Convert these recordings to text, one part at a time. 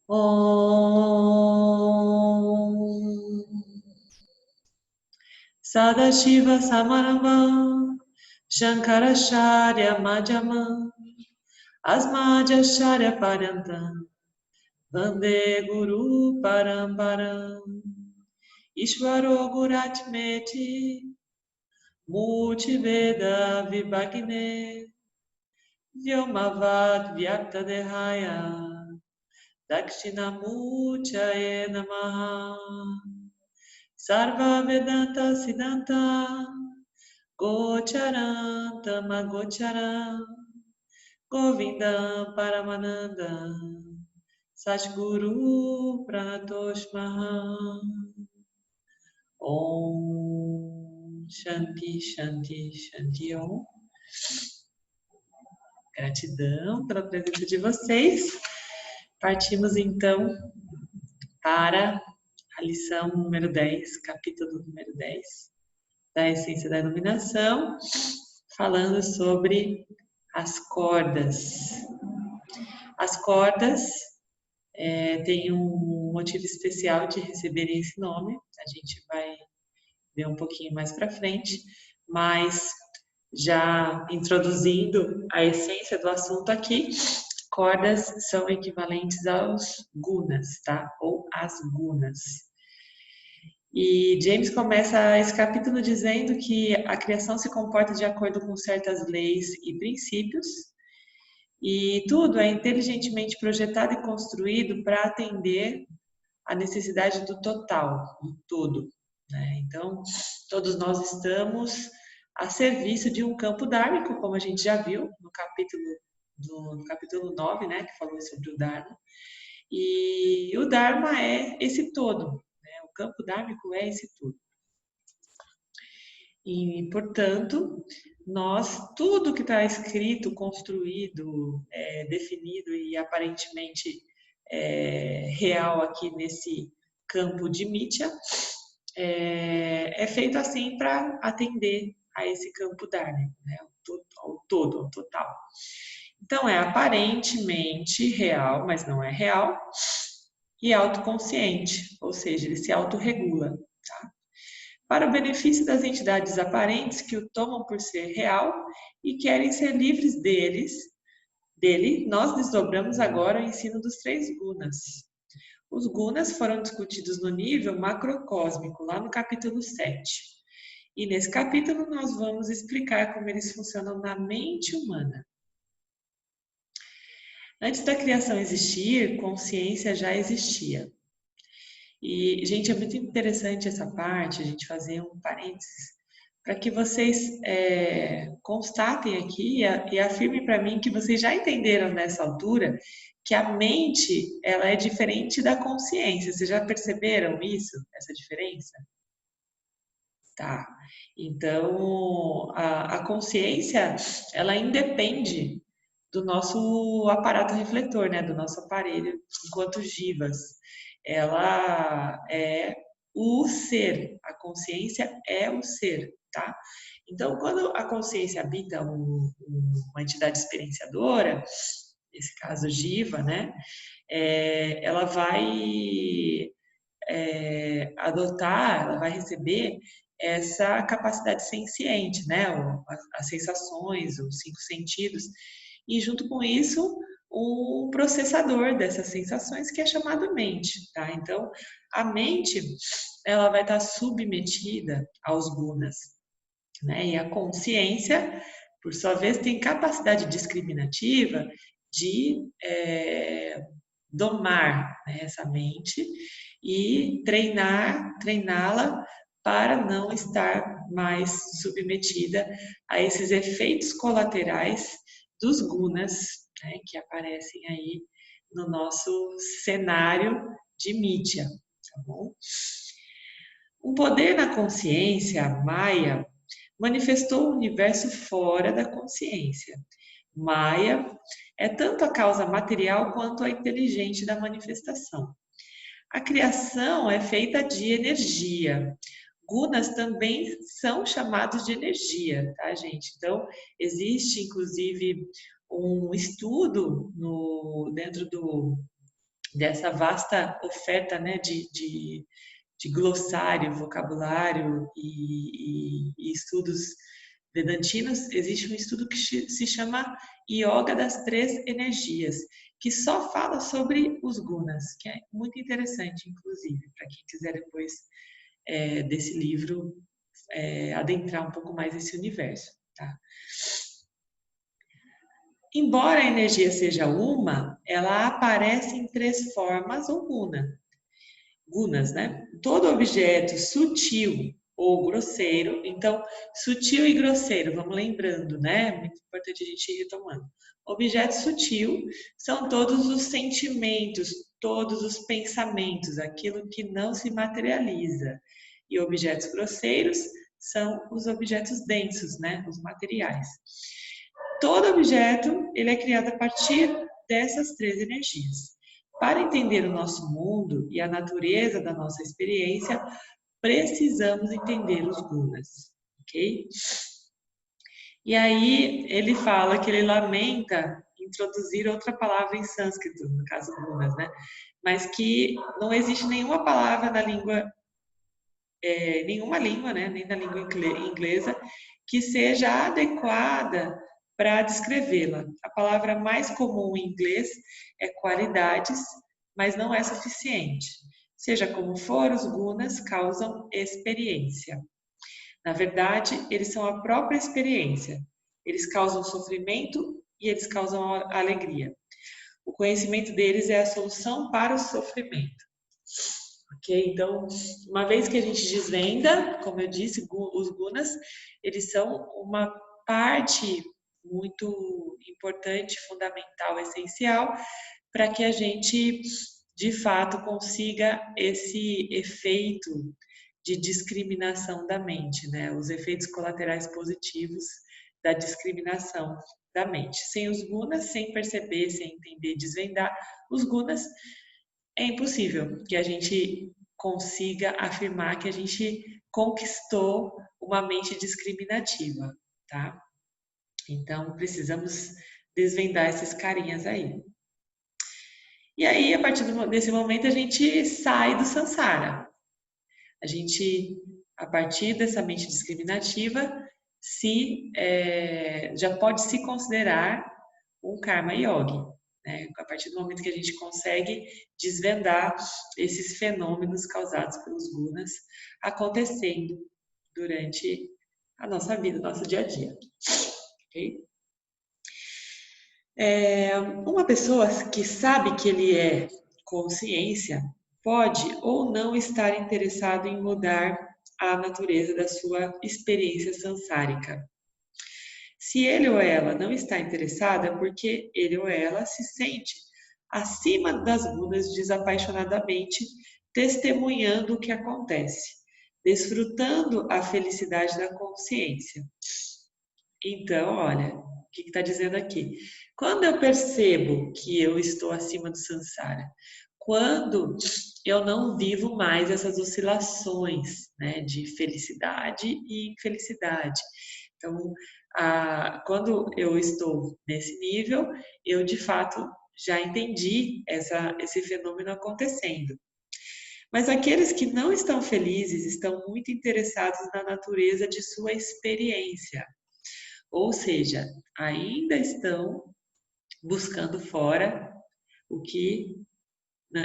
Om Sadashiva Samarambam Shankaracharya Madhyamam Asmadhyacharya Parantam Vande Guru Paramparam Ishvaro Guratmeti Multiveda Vibhagne Vyomavad Vyaptadehaya Dakshinamurtaye Namaha Sarva Vedanta Siddhanta Gocharam Tamagocharam Govindam Paramananda Satguru Pratoshmaha Om Shanti Shanti Shanti Om. Gratidão pela presença de vocês. Partimos então para a lição número 10, capítulo número 10, da Essência da Iluminação, falando sobre as cordas. As cordas têm um motivo especial de receberem esse nome, a gente vai ver um pouquinho mais para frente, mas já introduzindo a essência do assunto aqui, cordas são equivalentes aos gunas, tá? Ou as gunas. E James começa esse capítulo dizendo que a criação se comporta de acordo com certas leis e princípios, e tudo é inteligentemente projetado e construído para atender à necessidade do total, do todo, né? Então, todos nós estamos a serviço de um campo dármico, como a gente já viu no capítulo 9, né, que falou sobre o Dharma. E o Dharma é esse todo, né? O campo dármico é esse todo. E, portanto, tudo que está escrito, construído, definido e aparentemente real aqui nesse campo de Mithya, é feito assim para atender a esse campo dármico, né? Ao todo, ao total. Então, é aparentemente real, mas não é real, e autoconsciente, ou seja, ele se autorregula, tá? Para o benefício das entidades aparentes que o tomam por ser real e querem ser livres dele, nós desdobramos agora o ensino dos 3 gunas. Os gunas foram discutidos no nível macrocósmico, lá no capítulo 7. E nesse capítulo nós vamos explicar como eles funcionam na mente humana. Antes da criação existir, consciência já existia. E, gente, é muito interessante essa parte, a gente fazer um parênteses, para que vocês constatem aqui e afirmem para mim que vocês já entenderam nessa altura que a mente, ela é diferente da consciência. Vocês já perceberam isso, essa diferença? Tá. Então, a consciência, ela independe do nosso aparato refletor, né? Do nosso aparelho, enquanto jivas. Ela é o ser, a consciência é o ser, tá? Então, quando a consciência habita uma entidade experienciadora, nesse caso jiva, né? Ela vai adotar, ela vai receber essa capacidade senciente, né? As sensações, os 5 sentidos, e junto com isso, um processador dessas sensações que é chamado mente, tá? Então, a mente, ela vai estar submetida aos gunas, né? E a consciência, por sua vez, tem capacidade discriminativa de domar, né, essa mente e treiná-la para não estar mais submetida a esses efeitos colaterais dos gunas, né, que aparecem aí no nosso cenário de Mithya, tá bom? Um poder na consciência, Maya, manifestou o universo fora da consciência. Maya é tanto a causa material quanto a inteligente da manifestação. A criação é feita de energia. Gunas também são chamados de energia, tá, gente? Então, existe, inclusive, um estudo dentro do dessa vasta oferta, né, de glossário, vocabulário e estudos vedantinos, existe um estudo que se chama Yoga das Três Energias, que só fala sobre os gunas, que é muito interessante, inclusive, para quem quiser depois desse livro adentrar um pouco mais nesse universo. Tá? Embora a energia seja uma, ela aparece em três formas ou gunas, né? Todo objeto sutil ou grosseiro, então, sutil e grosseiro, vamos lembrando, né? Muito importante a gente ir retomando. Objeto sutil são todos os sentimentos, todos os pensamentos, aquilo que não se materializa. E objetos grosseiros são os objetos densos, né? Os materiais. Todo objeto, ele é criado a partir dessas três energias. Para entender o nosso mundo e a natureza da nossa experiência, precisamos entender os gunas, ok? E aí ele fala que ele lamenta introduzir outra palavra em sânscrito, no caso gunas, né? Mas que não existe nenhuma palavra na língua, nenhuma língua, né? Nem na língua inglesa, que seja adequada para descrevê-la. A palavra mais comum em inglês é qualidades, mas não é suficiente. Seja como for, os gunas causam experiência. Na verdade, eles são a própria experiência. Eles causam sofrimento e eles causam alegria. O conhecimento deles é a solução para o sofrimento. Ok? Então, uma vez que a gente desvenda, como eu disse, os gunas, eles são uma parte muito importante, fundamental, essencial, para que a gente, de fato, consiga esse efeito de discriminação da mente, né? Os efeitos colaterais positivos da discriminação da mente. Sem os gunas, sem perceber, sem entender, desvendar os gunas, é impossível que a gente consiga afirmar que a gente conquistou uma mente discriminativa, tá? Então, precisamos desvendar esses carinhas aí. E aí, a partir desse momento, a gente sai do samsara. A gente, a partir dessa mente discriminativa, já pode se considerar um karma yogi, né? A partir do momento que a gente consegue desvendar esses fenômenos causados pelos gunas acontecendo durante a nossa vida, nosso dia a dia. Okay? Uma pessoa que sabe que ele é consciência pode ou não estar interessado em mudar a natureza da sua experiência sansárica. Se ele ou ela não está interessada, é porque ele ou ela se sente acima das gunas desapaixonadamente, testemunhando o que acontece, desfrutando a felicidade da consciência. Então, olha, o que está dizendo aqui? Quando eu percebo que eu estou acima do samsara, quando eu não vivo mais essas oscilações, né, de felicidade e infelicidade. Então, quando eu estou nesse nível, eu de fato já entendi esse fenômeno acontecendo. Mas aqueles que não estão felizes estão muito interessados na natureza de sua experiência. Ou seja, ainda estão buscando fora o que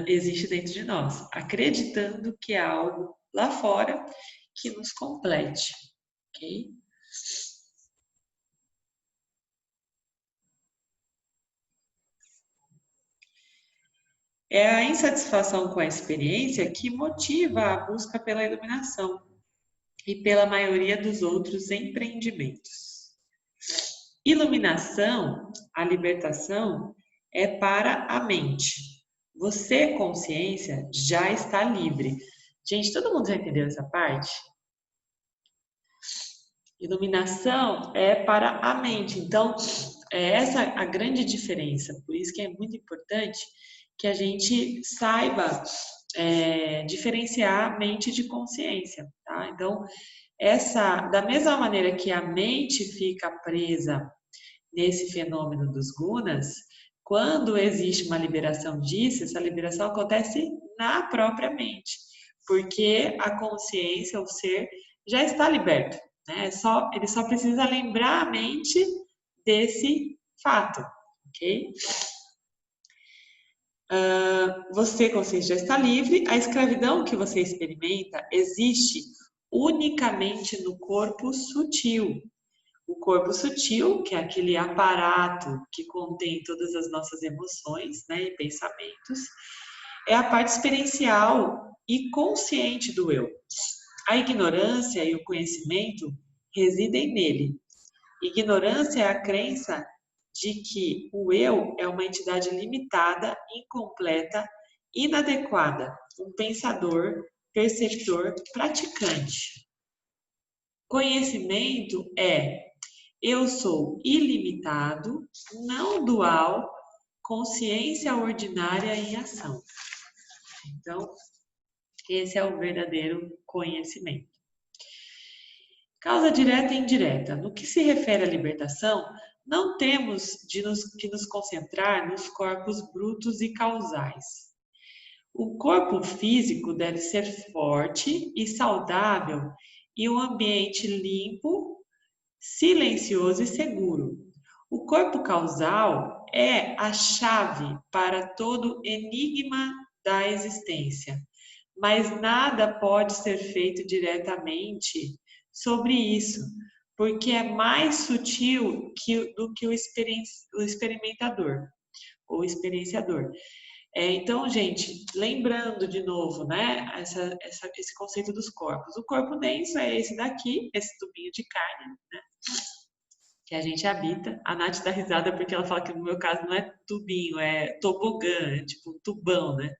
existe dentro de nós, acreditando que há algo lá fora que nos complete, ok? É a insatisfação com a experiência que motiva a busca pela iluminação e pela maioria dos outros empreendimentos. Iluminação, a libertação, é para a mente. Você, consciência, já está livre. Gente, todo mundo já entendeu essa parte? Iluminação é para a mente. Então, é essa a grande diferença. Por isso que é muito importante que a gente saiba diferenciar mente de consciência, tá? Então, da mesma maneira que a mente fica presa nesse fenômeno dos gunas, Quando existe uma liberação disso, essa liberação acontece na própria mente, porque a consciência, o ser, já está liberto, né? Ele só precisa lembrar a mente desse fato, ok? Você, consciência, já está livre. A escravidão que você experimenta existe unicamente no corpo sutil. O corpo sutil, que é aquele aparato que contém todas as nossas emoções, né, e pensamentos, é a parte experiencial e consciente do eu. A ignorância e o conhecimento residem nele. Ignorância é a crença de que o eu é uma entidade limitada, incompleta, inadequada, um pensador, perceptor, praticante. Conhecimento é eu sou ilimitado, não dual, consciência ordinária em ação. Então, esse é o verdadeiro conhecimento. Causa direta e indireta. No que se refere à libertação, não temos que nos concentrar nos corpos brutos e causais. O corpo físico deve ser forte e saudável e um ambiente limpo, silencioso e seguro. O corpo causal é a chave para todo enigma da existência, mas nada pode ser feito diretamente sobre isso, porque é mais sutil do que o experimentador ou experienciador. Então, gente, lembrando de novo, né, esse conceito dos corpos. O corpo denso é esse daqui, esse tubinho de carne, né, que a gente habita. A Nath dá risada porque ela fala que no meu caso não é tubinho, é tobogã, é tipo tubão, né?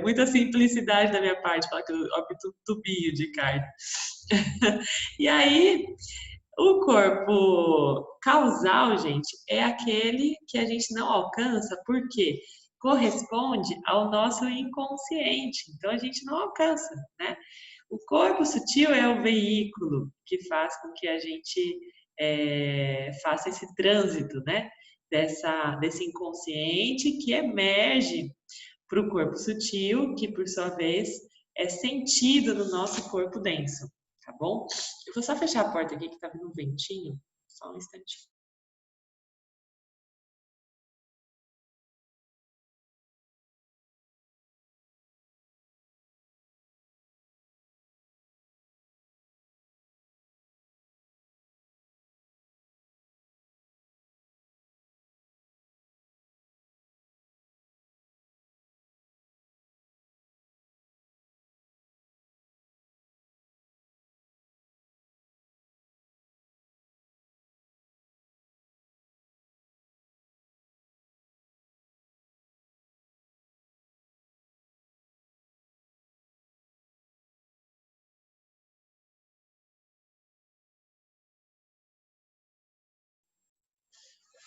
Muita simplicidade da minha parte falar que eu habito tubinho de carne. E aí, o corpo causal, gente, é aquele que a gente não alcança porque corresponde ao nosso inconsciente. Então, a gente não alcança, né? O corpo sutil é o veículo que faz com que a gente faça esse trânsito, né? Desse inconsciente que emerge para o corpo sutil, que por sua vez é sentido no nosso corpo denso, tá bom? Eu vou só fechar a porta aqui que tá vindo um ventinho, só um instantinho.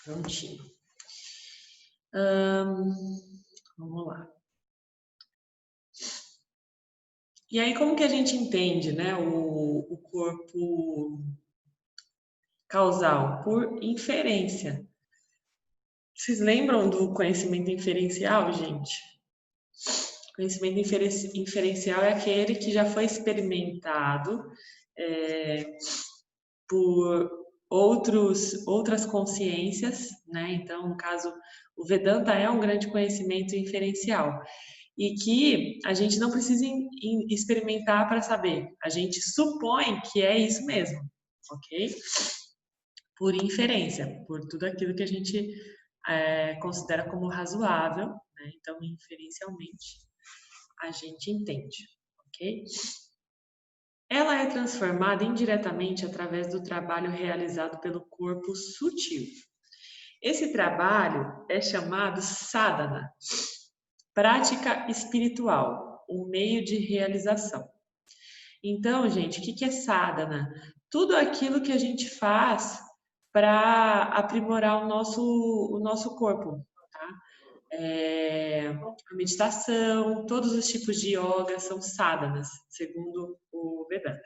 Prontinho. Vamos lá. E aí, como que a gente entende, né, o corpo causal? Por inferência. Vocês lembram do conhecimento inferencial, gente? Conhecimento inferencial é aquele que já foi experimentado por outras consciências, né? Então, no caso, o Vedanta é um grande conhecimento inferencial e que a gente não precisa experimentar para saber. A gente supõe que é isso mesmo, ok? Por inferência, por tudo aquilo que a gente considera como razoável, né? Então, inferencialmente, a gente entende, ok? Ela é transformada indiretamente através do trabalho realizado pelo corpo sutil. Esse trabalho é chamado sadhana, prática espiritual, um meio de realização. Então, gente, o que é sadhana? Tudo aquilo que a gente faz para aprimorar o nosso corpo, tá? A meditação, todos os tipos de yoga são sadhanas, segundo o Vedanta.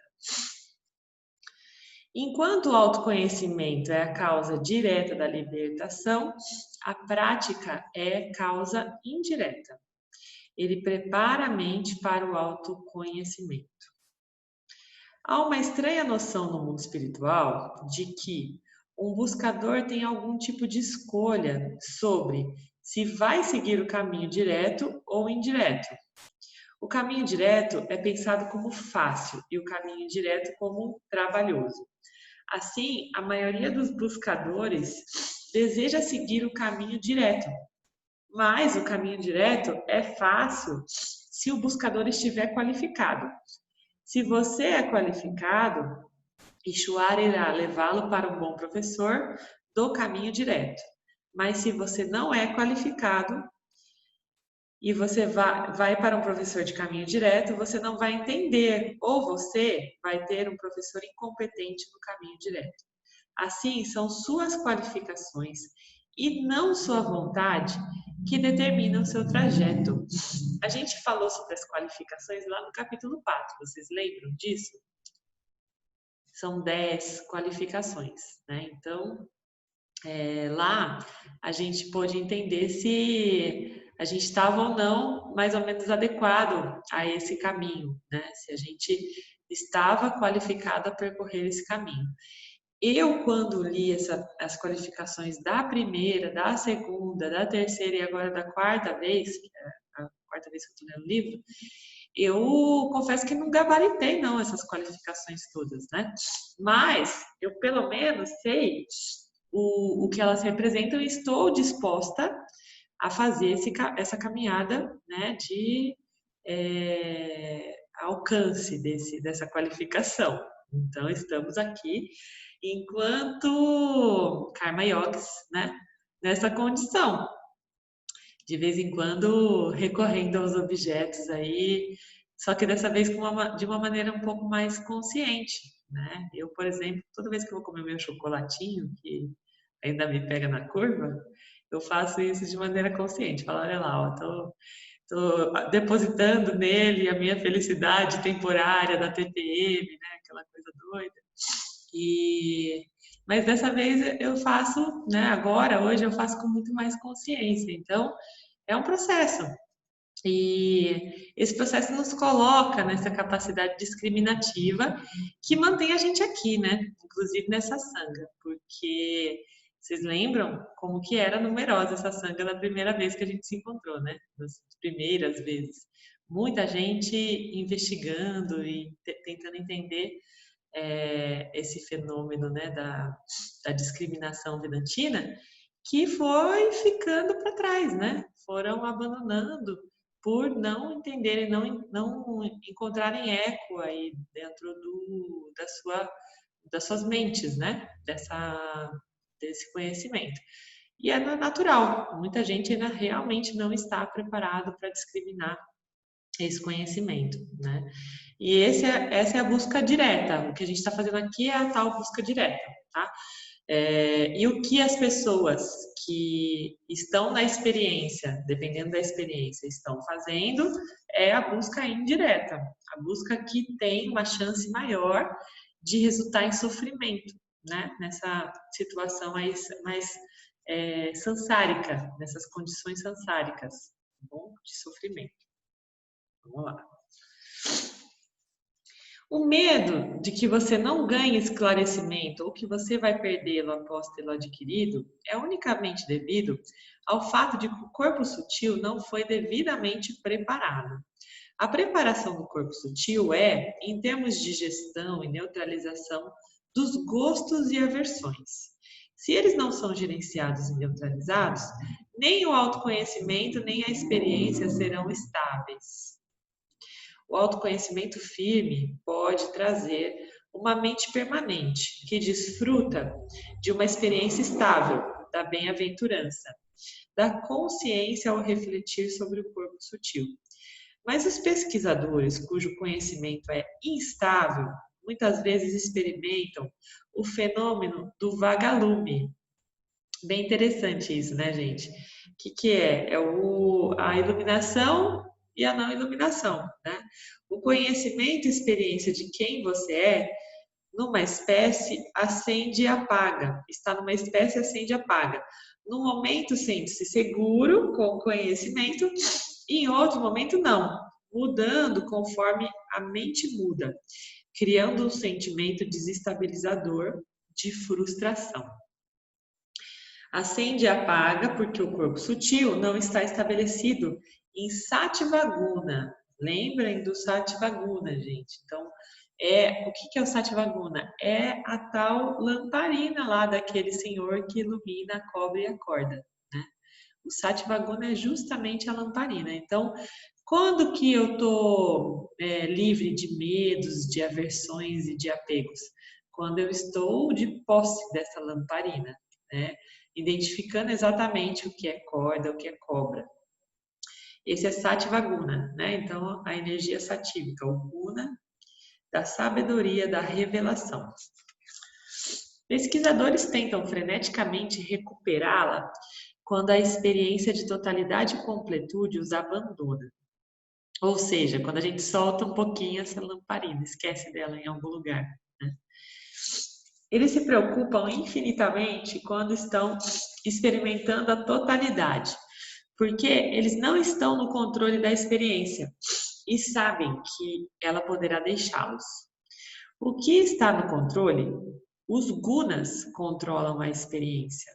Enquanto o autoconhecimento é a causa direta da libertação, a prática é causa indireta. Ele prepara a mente para o autoconhecimento. Há uma estranha noção no mundo espiritual de que um buscador tem algum tipo de escolha sobre se vai seguir o caminho direto ou indireto. O caminho direto é pensado como fácil e o caminho indireto como trabalhoso. Assim, a maioria dos buscadores deseja seguir o caminho direto, mas o caminho direto é fácil se o buscador estiver qualificado. Se você é qualificado, Ishuara irá levá-lo para um bom professor do caminho direto. Mas se você não é qualificado e você vai para um professor de caminho direto, você não vai entender, ou você vai ter um professor incompetente no caminho direto. Assim, são suas qualificações e não sua vontade que determinam o seu trajeto. A gente falou sobre as qualificações lá no capítulo 4, vocês lembram disso? São 10 qualificações, né? Então, lá a gente pôde entender se a gente estava ou não mais ou menos adequado a esse caminho, né? Se a gente estava qualificado a percorrer esse caminho. Eu, quando li as qualificações da primeira, da segunda, da terceira e agora da quarta vez, que é a quarta vez que eu estou lendo o livro, eu confesso que não gabaritei não essas qualificações todas, né? Mas eu pelo menos sei o que elas representam e estou disposta a fazer essa caminhada, né, de alcance dessa qualificação. Então, estamos aqui enquanto Karma Yogis, né, nessa condição. De vez em quando, recorrendo aos objetos aí, só que dessa vez de uma maneira um pouco mais consciente, né? Eu, por exemplo, toda vez que eu vou comer meu chocolatinho, que ainda me pega na curva, eu faço isso de maneira consciente. Falo, olha lá, ó, tô depositando nele a minha felicidade temporária da TPM, né? Aquela coisa doida. Mas dessa vez eu faço, né? Agora, hoje eu faço com muito mais consciência. Então, é um processo. E esse processo nos coloca nessa capacidade discriminativa que mantém a gente aqui, né? Inclusive nessa sanga, porque vocês lembram como que era numerosa essa sanga da primeira vez que a gente se encontrou, né? Das primeiras vezes. Muita gente investigando e tentando entender esse fenômeno, né, da discriminação vedantina, que foi ficando para trás, né? Foram abandonando por não entenderem, não encontrarem eco aí dentro das suas mentes, né? Desse conhecimento. E é natural, muita gente ainda realmente não está preparado para discriminar esse conhecimento, né? E essa é a busca direta. O que a gente está fazendo aqui é a tal busca direta, tá? E o que as pessoas que estão na experiência, dependendo da experiência, estão fazendo é a busca indireta, a busca que tem uma chance maior de resultar em sofrimento, né? Nessa situação mais sansárica, nessas condições sansáricas, tá bom? De sofrimento. Vamos lá. O medo de que você não ganhe esclarecimento ou que você vai perdê-lo após tê-lo adquirido é unicamente devido ao fato de que o corpo sutil não foi devidamente preparado. A preparação do corpo sutil é, em termos de gestão e neutralização dos gostos e aversões. Se eles não são gerenciados e neutralizados, nem o autoconhecimento nem a experiência serão estáveis. O autoconhecimento firme pode trazer uma mente permanente, que desfruta de uma experiência estável, da bem-aventurança, da consciência ao refletir sobre o corpo sutil. Mas os pesquisadores cujo conhecimento é instável, muitas vezes experimentam o fenômeno do vagalume. Bem interessante isso, né, gente? O que é? É a iluminação e a não iluminação, né? O conhecimento e experiência de quem você é numa espécie, acende e apaga. Está numa espécie, acende e apaga. Num momento, sente-se seguro com o conhecimento, e em outro momento, não. Mudando conforme a mente muda, criando um sentimento desestabilizador de frustração. Acende e apaga porque o corpo sutil não está estabelecido em Sattva Guna. Lembrem do Sattva Guna, gente. Então, o que é o Sattva Guna? É a tal lamparina lá daquele senhor que ilumina a cobra e a corda, né? O Sattva Guna é justamente a lamparina. Então, quando que eu estou livre de medos, de aversões e de apegos? Quando eu estou de posse dessa lamparina, né? Identificando exatamente o que é corda, o que é cobra. Esse é Sattva Guna, né? Então, a energia satívica, o Guna da sabedoria, da revelação. Pesquisadores tentam freneticamente recuperá-la quando a experiência de totalidade e completude os abandona. Ou seja, quando a gente solta um pouquinho essa lamparina, esquece dela em algum lugar, né? Eles se preocupam infinitamente quando estão experimentando a totalidade, porque eles não estão no controle da experiência e sabem que ela poderá deixá-los. O que está no controle? Os gunas controlam a experiência.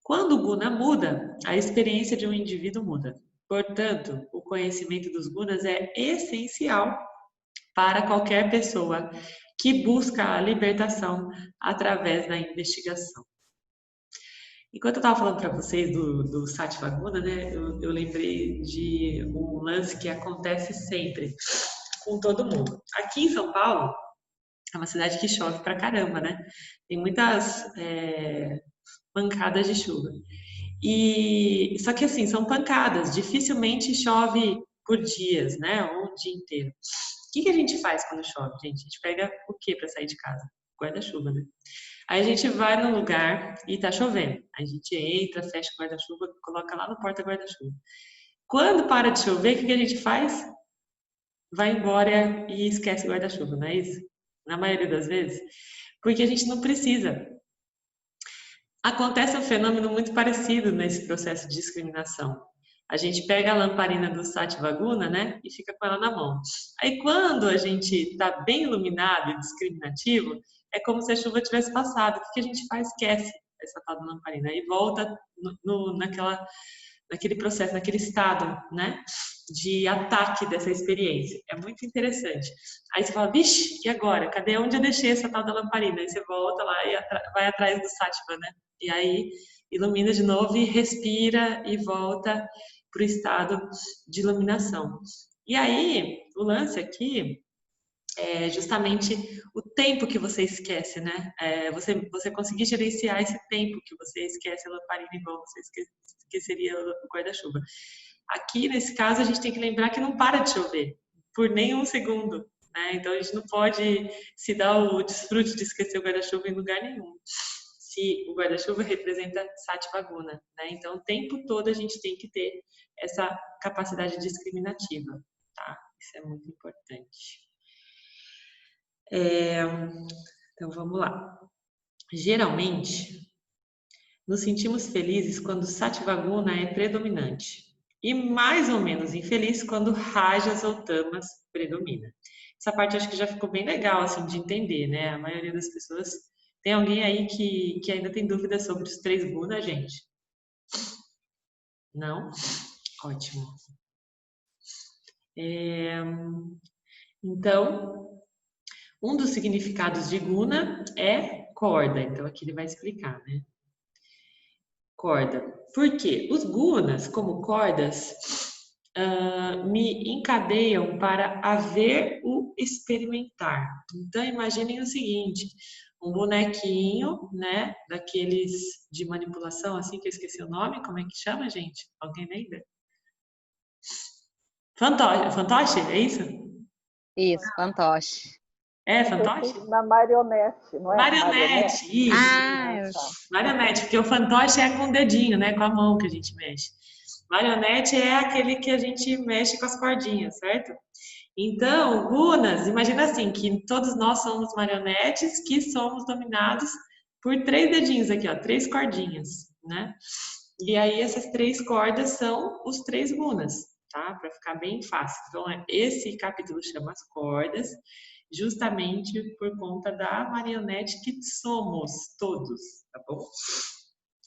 Quando o guna muda, a experiência de um indivíduo muda. Portanto, o conhecimento dos gunas é essencial para qualquer pessoa que busca a libertação através da investigação. Enquanto eu estava falando para vocês do Sattva Guna, né, eu lembrei de um lance que acontece sempre com todo mundo. Aqui em São Paulo, é uma cidade que chove pra caramba, né? Tem muitas pancadas de chuva. Só que assim, são pancadas, dificilmente chove por dias, né? Ou um dia inteiro. O que a gente faz quando chove, gente? A gente pega o que para sair de casa? Guarda-chuva, né? Aí a gente vai no lugar e tá chovendo. A gente entra, fecha o guarda-chuva, coloca lá no porta-guarda-chuva. Quando para de chover, o que a gente faz? Vai embora e esquece o guarda-chuva, não é isso? Na maioria das vezes. Porque a gente não precisa. Acontece um fenômeno muito parecido nesse processo de discriminação. A gente pega a lamparina do Sattva Guna, né, e fica com ela na mão. Aí quando a gente está bem iluminado e discriminativo, é como se a chuva tivesse passado. O que a gente faz? Esquece essa tal da lamparina e volta naquele processo, naquele estado, né, de ataque dessa experiência. É muito interessante. Aí você fala, vixe, e agora? Cadê onde eu deixei essa tal da lamparina? Aí você volta lá e vai atrás do Sattva, né? E aí ilumina de novo e respira e volta para o estado de iluminação. E aí, o lance aqui é justamente o tempo que você esquece, né? Você conseguir gerenciar esse tempo que você esquece a lamparina igual você esqueceria o guarda-chuva. Aqui, nesse caso, a gente tem que lembrar que não para de chover por nenhum segundo, né? Então, a gente não pode se dar o desfrute de esquecer o guarda-chuva em lugar nenhum. Se o guarda-chuva representa Sattva Guna, né? Então, o tempo todo a gente tem que ter essa capacidade discriminativa, tá? Isso é muito importante. Então, vamos lá. Geralmente, nos sentimos felizes quando Sattva Guna é predominante e mais ou menos infeliz quando Rajas ou Tamas predomina. Essa parte acho que já ficou bem legal assim de entender, né? A maioria das pessoas... Tem alguém aí que ainda tem dúvidas sobre os 3 gunas, gente? Não? Ótimo. Então, um dos significados de guna é corda. Então, aqui ele vai explicar, né? Corda. Por quê? Os gunas, como cordas, me encadeiam para haver o experimentar. Então, imaginem o seguinte, um bonequinho, né, daqueles de manipulação, assim, que eu esqueci o nome, como é que chama, gente? Alguém lembra? Fantoche, fantoche, é isso? Isso, fantoche. É, fantoche? Na marionete, não é? Marionete, isso. Marionete, porque o fantoche é com o dedinho, né, com a mão que a gente mexe. Marionete é aquele que a gente mexe com as cordinhas, certo? Então, gunas, imagina assim, que todos nós somos marionetes que somos dominados por 3 dedinhos aqui, ó, 3 cordinhas, né? E aí essas 3 cordas são os 3 gunas, tá? Para ficar bem fácil. Então, esse capítulo chama as cordas, justamente por conta da marionete que somos todos, tá bom?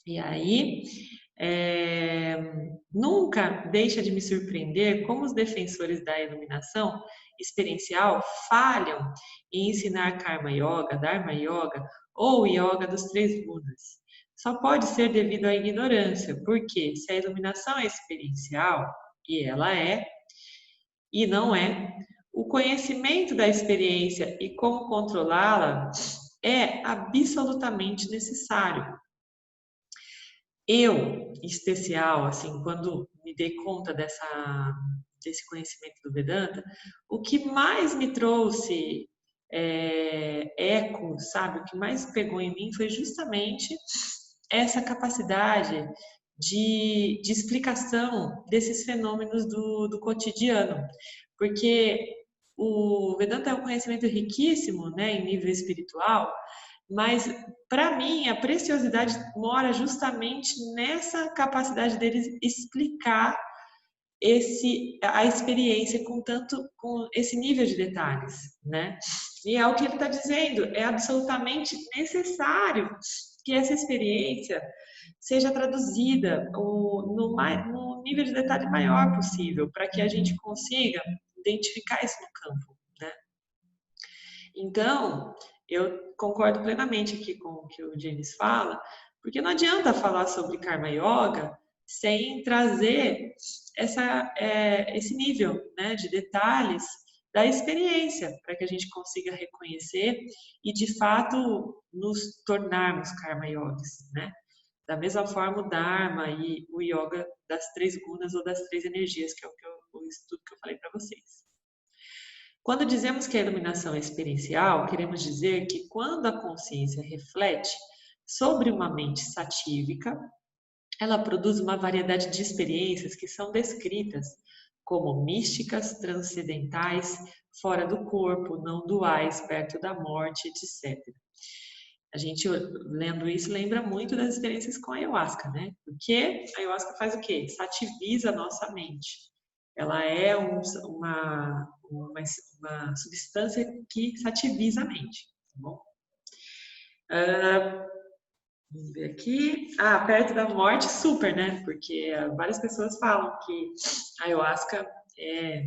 E aí, nunca deixa de me surpreender como os defensores da iluminação experiencial falham em ensinar Karma Yoga, Dharma Yoga ou Yoga dos 3 gunas. Só pode ser devido à ignorância, porque se a iluminação é experiencial, e ela é, e não é, o conhecimento da experiência e como controlá-la é absolutamente necessário. Eu, em especial, assim, quando me dei conta desse conhecimento do Vedanta, o que mais me trouxe eco, sabe? O que mais pegou em mim foi justamente essa capacidade de explicação desses fenômenos do cotidiano. Porque o Vedanta é um conhecimento riquíssimo, né, em nível espiritual, mas para mim a preciosidade mora justamente nessa capacidade deles explicar a experiência com esse nível de detalhes, né? E é o que ele está dizendo, é absolutamente necessário que essa experiência seja traduzida no nível de detalhe maior possível, para que a gente consiga identificar isso no campo, né? Então, eu concordo plenamente aqui com o que o James fala, porque não adianta falar sobre Karma Yoga sem trazer esse nível, né, de detalhes da experiência, para que a gente consiga reconhecer e, de fato, nos tornarmos Karma Yogis, né? Da mesma forma, o Dharma e o Yoga das 3 gunas ou das 3 energias, que é o estudo que eu falei para vocês. Quando dizemos que a iluminação é experiencial, queremos dizer que quando a consciência reflete sobre uma mente satívica, ela produz uma variedade de experiências que são descritas como místicas, transcendentais, fora do corpo, não duais, perto da morte, etc. A gente, lendo isso, lembra muito das experiências com a ayahuasca, né? Porque a ayahuasca faz o quê? Sativiza a nossa mente. Ela é uma substância que sativiza a mente, tá bom? Vamos ver aqui. Perto da morte, super, né? Porque várias pessoas falam que a ayahuasca é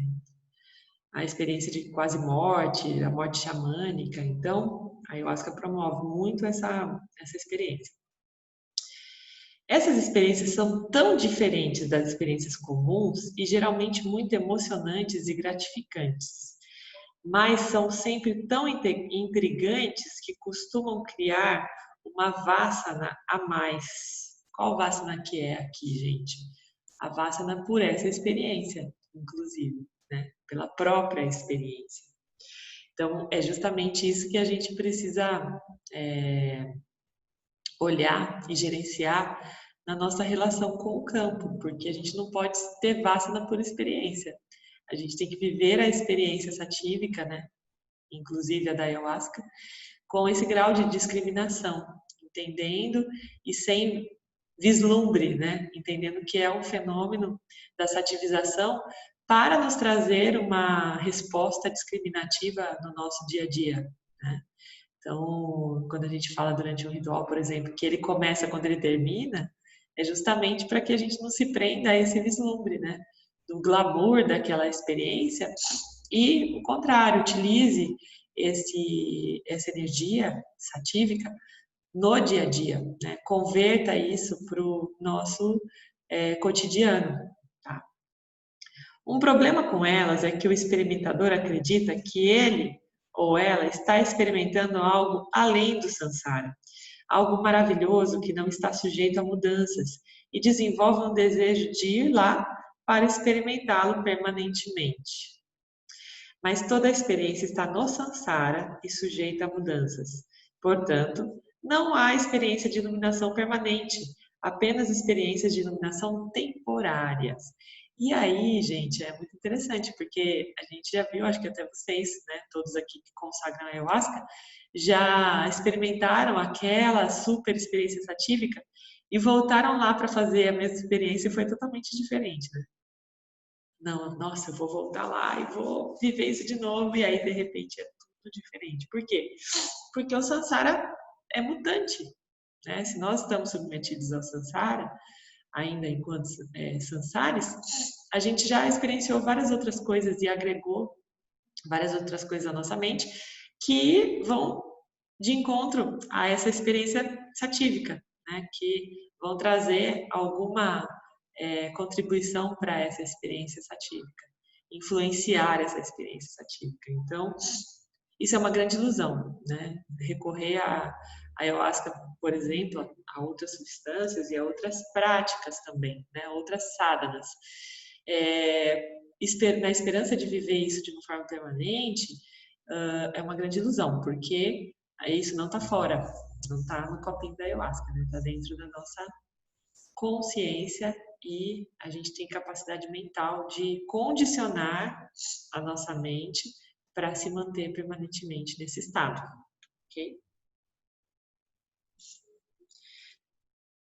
a experiência de quase morte, a morte xamânica. Então, a ayahuasca promove muito essa experiência. Essas experiências são tão diferentes das experiências comuns e geralmente muito emocionantes e gratificantes, mas são sempre tão intrigantes que costumam criar uma vássana a mais. Qual vássana que é aqui, gente? A vássana por essa experiência, inclusive, né? Pela própria experiência. Então, é justamente isso que a gente precisa olhar e gerenciar na nossa relação com o campo, porque a gente não pode ter vássana por experiência. A gente tem que viver a experiência satívica, né? Inclusive a da ayahuasca, com esse grau de discriminação, entendendo e sem vislumbre, né? Entendendo que é um fenômeno da sativização para nos trazer uma resposta discriminativa no nosso dia a dia, né? Então, quando a gente fala durante um ritual, por exemplo, que ele começa quando ele termina, é justamente para que a gente não se prenda a esse vislumbre, né? Do glamour daquela experiência e, o contrário, utilize essa energia satívica no dia a dia, né? Converta isso para o nosso cotidiano, tá? Um problema com elas é que o experimentador acredita que ele ou ela está experimentando algo além do samsara, algo maravilhoso que não está sujeito a mudanças e desenvolve um desejo de ir lá para experimentá-lo permanentemente. Mas toda a experiência está no samsara e sujeita a mudanças. Portanto, não há experiência de iluminação permanente, apenas experiências de iluminação temporárias. E aí, gente, é muito interessante, porque a gente já viu, acho que até vocês, né, todos aqui que consagram a ayahuasca, já experimentaram aquela super experiência satívica e voltaram lá para fazer a mesma experiência e foi totalmente diferente, né? Não, nossa, eu vou voltar lá e vou viver isso de novo, e aí de repente é tudo diferente. Por quê? Porque o samsara é mutante, né? Se nós estamos submetidos ao samsara, ainda enquanto sansares, a gente já experienciou várias outras coisas e agregou várias outras coisas à nossa mente que vão de encontro a essa experiência satívica, né? Que vão trazer alguma contribuição para essa experiência satívica, influenciar essa experiência satívica. Então, isso é uma grande ilusão, né? Recorrer à ayahuasca, por exemplo, a outras substâncias e a outras práticas também, né? Outras sadhanas. Na esperança de viver isso de uma forma permanente, é uma grande ilusão, porque isso não está fora, não está no copinho da ayahuasca, né? Está dentro da nossa consciência e a gente tem capacidade mental de condicionar a nossa mente para se manter permanentemente nesse estado, ok?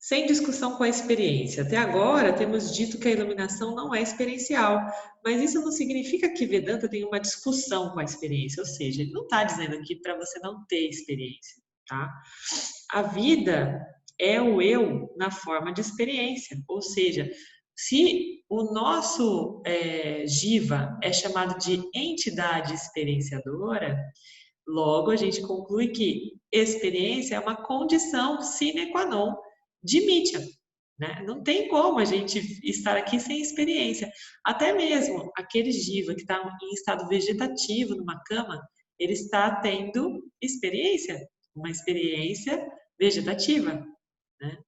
Sem discussão com a experiência. Até agora temos dito que a iluminação não é experiencial, mas isso não significa que Vedanta tem uma discussão com a experiência, ou seja, ele não está dizendo aqui para você não ter experiência, tá? A vida é o eu na forma de experiência, ou seja, se o nosso jiva é chamado de entidade experienciadora, logo a gente conclui que experiência é uma condição sine qua non de mitya, né? Não tem como a gente estar aqui sem experiência. Até mesmo aquele jiva que está em estado vegetativo numa cama, ele está tendo experiência, uma experiência vegetativa, né?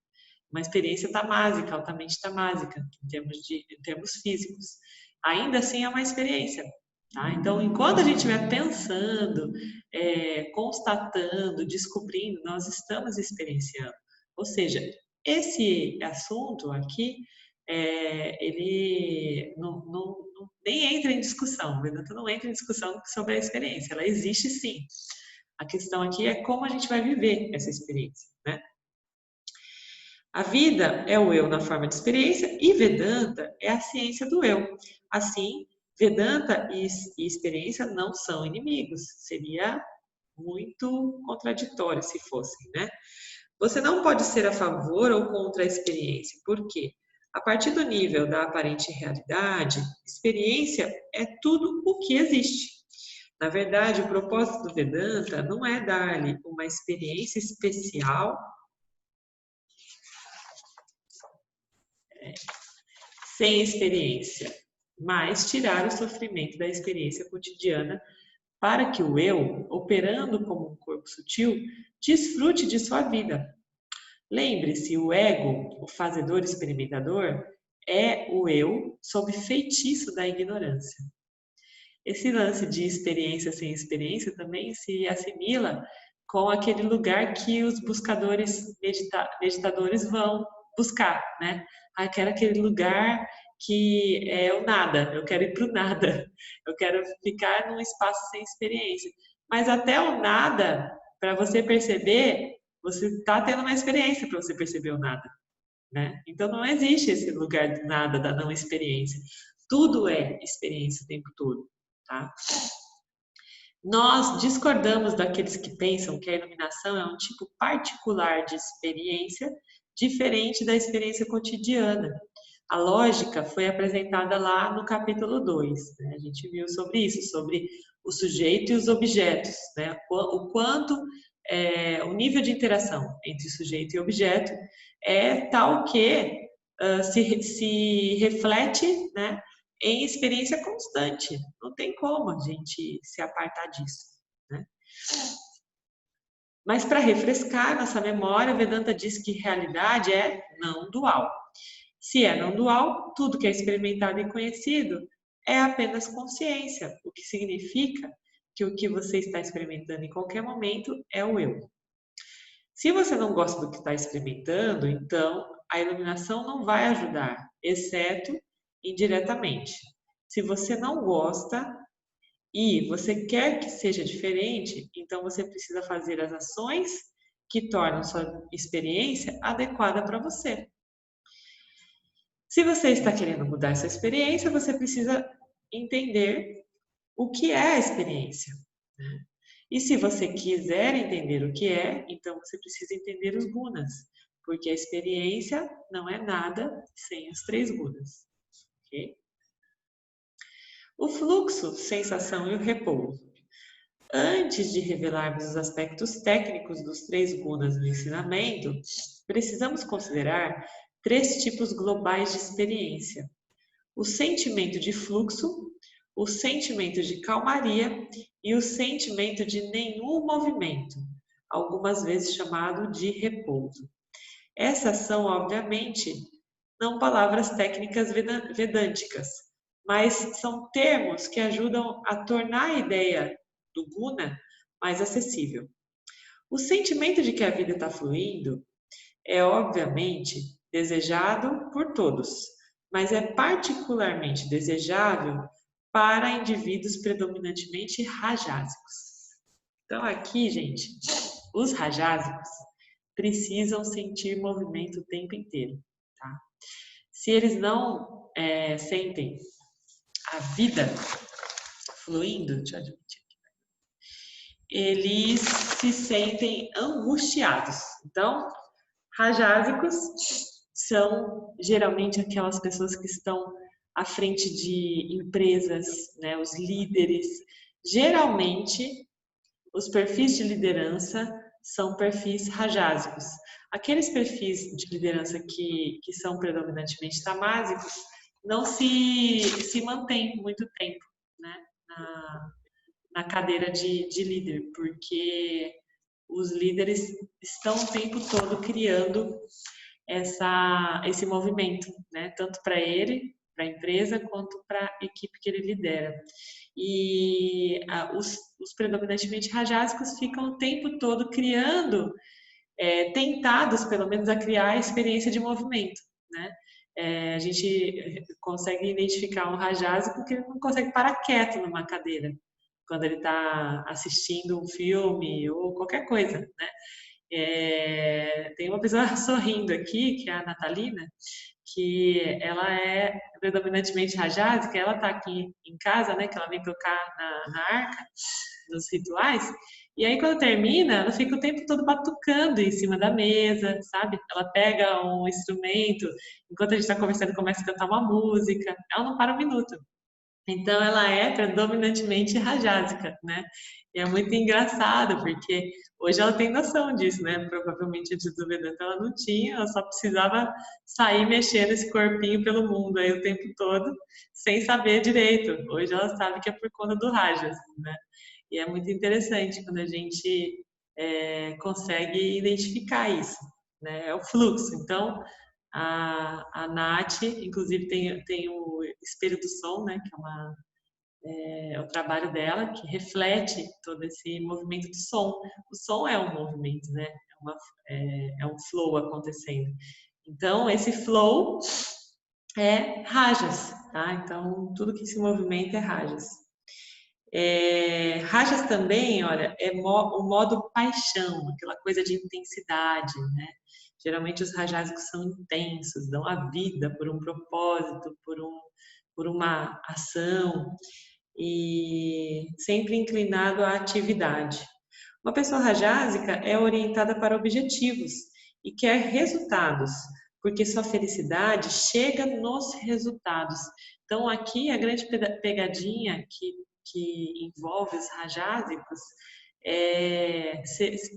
Uma experiência tamásica, altamente tamásica, em termos físicos. Ainda assim é uma experiência. Tá? Então, enquanto a gente estiver pensando, constatando, descobrindo, nós estamos experienciando. Ou seja, esse assunto aqui, ele nem entra em discussão, o Vedanta não entra em discussão sobre a experiência, ela existe sim. A questão aqui é como a gente vai viver essa experiência, né? A vida é o eu na forma de experiência e Vedanta é a ciência do eu. Assim, Vedanta e experiência não são inimigos. Seria muito contraditório se fossem, né? Você não pode ser a favor ou contra a experiência. Por quê? A partir do nível da aparente realidade, experiência é tudo o que existe. Na verdade, o propósito do Vedanta não é dar-lhe uma experiência especial sem experiência, mas tirar o sofrimento da experiência cotidiana para que o eu, operando como um corpo sutil, desfrute de sua vida. Lembre-se, o ego, o fazedor experimentador, é o eu sob feitiço da ignorância. Esse lance de experiência sem experiência também se assimila com aquele lugar que os buscadores meditadores vão buscar, né? Ah, eu quero aquele lugar que é o nada, eu quero ir para o nada, eu quero ficar num espaço sem experiência. Mas até o nada, para você perceber, você está tendo uma experiência para você perceber o nada, né? Então não existe esse lugar do nada, da não experiência. Tudo é experiência o tempo todo, tá? Nós discordamos daqueles que pensam que a iluminação é um tipo particular de experiência, diferente da experiência cotidiana. A lógica foi apresentada lá no capítulo 2, né? A gente viu sobre isso, sobre o sujeito e os objetos, né? O quanto o nível de interação entre sujeito e objeto é tal que se reflete, né, em experiência constante. Não tem como a gente se apartar disso, né? Mas para refrescar nossa memória, Vedanta diz que realidade é não dual. Se é não dual, tudo que é experimentado e conhecido é apenas consciência, o que significa que o que você está experimentando em qualquer momento é o eu. Se você não gosta do que está experimentando, então a iluminação não vai ajudar, exceto indiretamente. Se você não gosta e você quer que seja diferente, então você precisa fazer as ações que tornam sua experiência adequada para você. Se você está querendo mudar sua experiência, você precisa entender o que é a experiência, né? E se você quiser entender o que é, então você precisa entender os gunas, porque a experiência não é nada sem os 3 gunas, ok? O fluxo, sensação e o repouso. Antes de revelarmos os aspectos técnicos dos 3 gunas no ensinamento, precisamos considerar 3 tipos globais de experiência: o sentimento de fluxo, o sentimento de calmaria e o sentimento de nenhum movimento, algumas vezes chamado de repouso. Essas são, obviamente, não palavras técnicas vedânticas, mas são termos que ajudam a tornar a ideia do guna mais acessível. O sentimento de que a vida está fluindo é, obviamente, desejado por todos, mas é particularmente desejável para indivíduos predominantemente rajásicos. Então, aqui, gente, os rajásicos precisam sentir movimento o tempo inteiro, tá? Se eles não sentem a vida fluindo, deixa eu admitir, eles se sentem angustiados. Então, rajásicos são geralmente aquelas pessoas que estão à frente de empresas, né, os líderes. Geralmente, os perfis de liderança são perfis rajásicos. Aqueles perfis de liderança que são predominantemente tamásicos não se mantêm muito tempo, né, na cadeira de líder, porque os líderes estão o tempo todo criando esse movimento, né? Tanto para ele, para a empresa, quanto para a equipe que ele lidera. E os predominantemente rajásicos ficam o tempo todo criando, tentados pelo menos a criar a experiência de movimento, né? A gente consegue identificar um rajásico que ele não consegue parar quieto numa cadeira quando ele está assistindo um filme ou qualquer coisa, né? Tem uma pessoa sorrindo aqui, que é a Natalina, que ela é predominantemente rajásica, ela está aqui em casa, né, que ela vem tocar na arca, nos rituais, e aí quando termina, ela fica o tempo todo batucando em cima da mesa, sabe? Ela pega um instrumento, enquanto a gente está conversando, começa a cantar uma música, ela não para um minuto. Então, ela é predominantemente rajásica, né? E é muito engraçado, porque hoje ela tem noção disso, né? Provavelmente antes do Vedanta ela não tinha, ela só precisava sair mexendo esse corpinho pelo mundo aí o tempo todo, sem saber direito. Hoje ela sabe que é por conta do Rajas, né? E é muito interessante quando a gente consegue identificar isso, né? É o fluxo. Então, a Nath, inclusive, tem o Espelho do Som, né, que é o trabalho dela, que reflete todo esse movimento de som. O som é um movimento, né? É um flow acontecendo. Então, esse flow é rajas, tá? Então, tudo que se movimenta é rajas. Rajas também, olha, é o modo paixão, aquela coisa de intensidade, né? Geralmente os rajásicos são intensos, dão a vida por um propósito, por uma ação e sempre inclinado à atividade. Uma pessoa rajásica é orientada para objetivos e quer resultados, porque sua felicidade chega nos resultados. Então, aqui a grande pegadinha que envolve os rajásicos é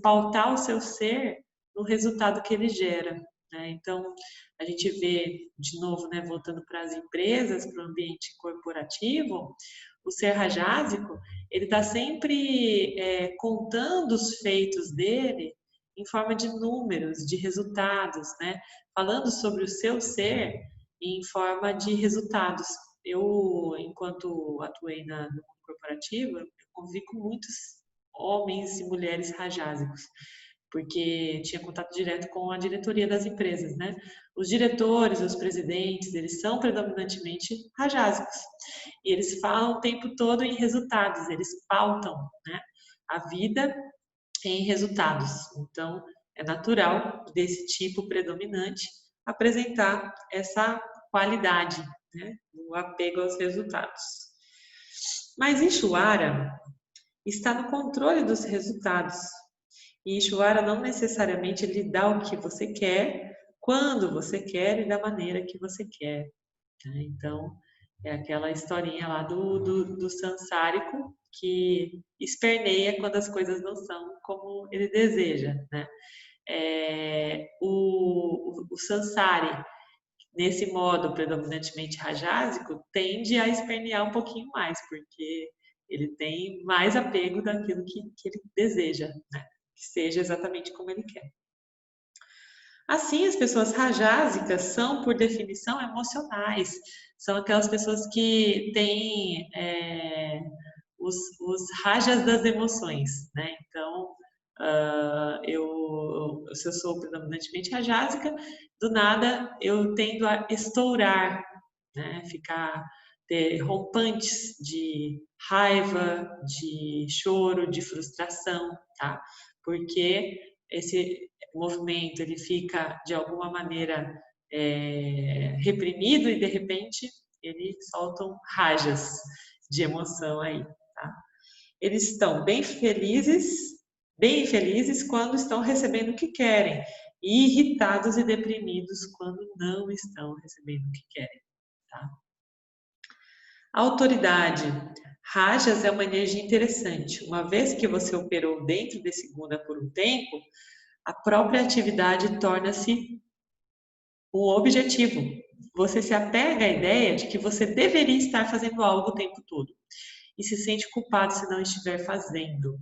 pautar o seu ser no resultado que ele gera, né? Então, a gente vê, de novo, né, voltando para as empresas, para o ambiente corporativo, o ser rajásico, ele está sempre contando os feitos dele em forma de números, de resultados, né? Falando sobre o seu ser em forma de resultados. Eu, enquanto atuei no mundo corporativo, eu convivi com muitos homens e mulheres rajásicos, porque tinha contato direto com a diretoria das empresas, né? Os diretores, os presidentes, eles são predominantemente rajásicos. E eles falam o tempo todo em resultados, eles pautam, né, a vida em resultados. Então, é natural desse tipo predominante apresentar essa qualidade, né, o apego aos resultados. Mas Ishvara está no controle dos resultados. E Ishvara não necessariamente lhe dá o que você quer, quando você quer e da maneira que você quer. Né? Então, é aquela historinha lá do Sansárico que esperneia quando as coisas não são como ele deseja. Né? O Sansari, nesse modo predominantemente rajásico, tende a espernear um pouquinho mais, porque ele tem mais apego daquilo que ele deseja, né? Que seja exatamente como ele quer. Assim, as pessoas rajásicas são, por definição, emocionais. São aquelas pessoas que têm os rajas das emoções, né? Então, se eu sou predominantemente rajásica, do nada eu tendo a estourar, né? Ter rompantes de raiva, de choro, de frustração, tá? Porque esse movimento ele fica de alguma maneira reprimido e de repente eles soltam rajas de emoção aí, tá? Eles estão bem infelizes quando estão recebendo o que querem e irritados e deprimidos quando não estão recebendo o que querem, tá? A autoridade. Rajas é uma energia interessante. Uma vez que você operou dentro desse guna por um tempo, a própria atividade torna-se um objetivo. Você se apega à ideia de que você deveria estar fazendo algo o tempo todo e se sente culpado se não estiver fazendo.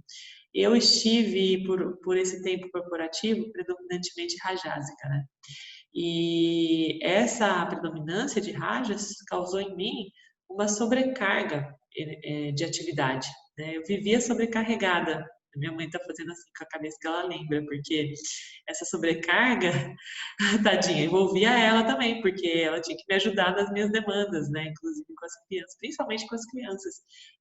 Eu estive, por esse tempo corporativo, predominantemente rajásica, né? E essa predominância de rajas causou em mim uma sobrecarga de atividade, né? Eu vivia sobrecarregada. Minha mãe está fazendo assim com a cabeça que ela lembra, porque essa sobrecarga, tadinha, envolvia ela também, porque ela tinha que me ajudar nas minhas demandas, né? Inclusive com as crianças, principalmente com as crianças,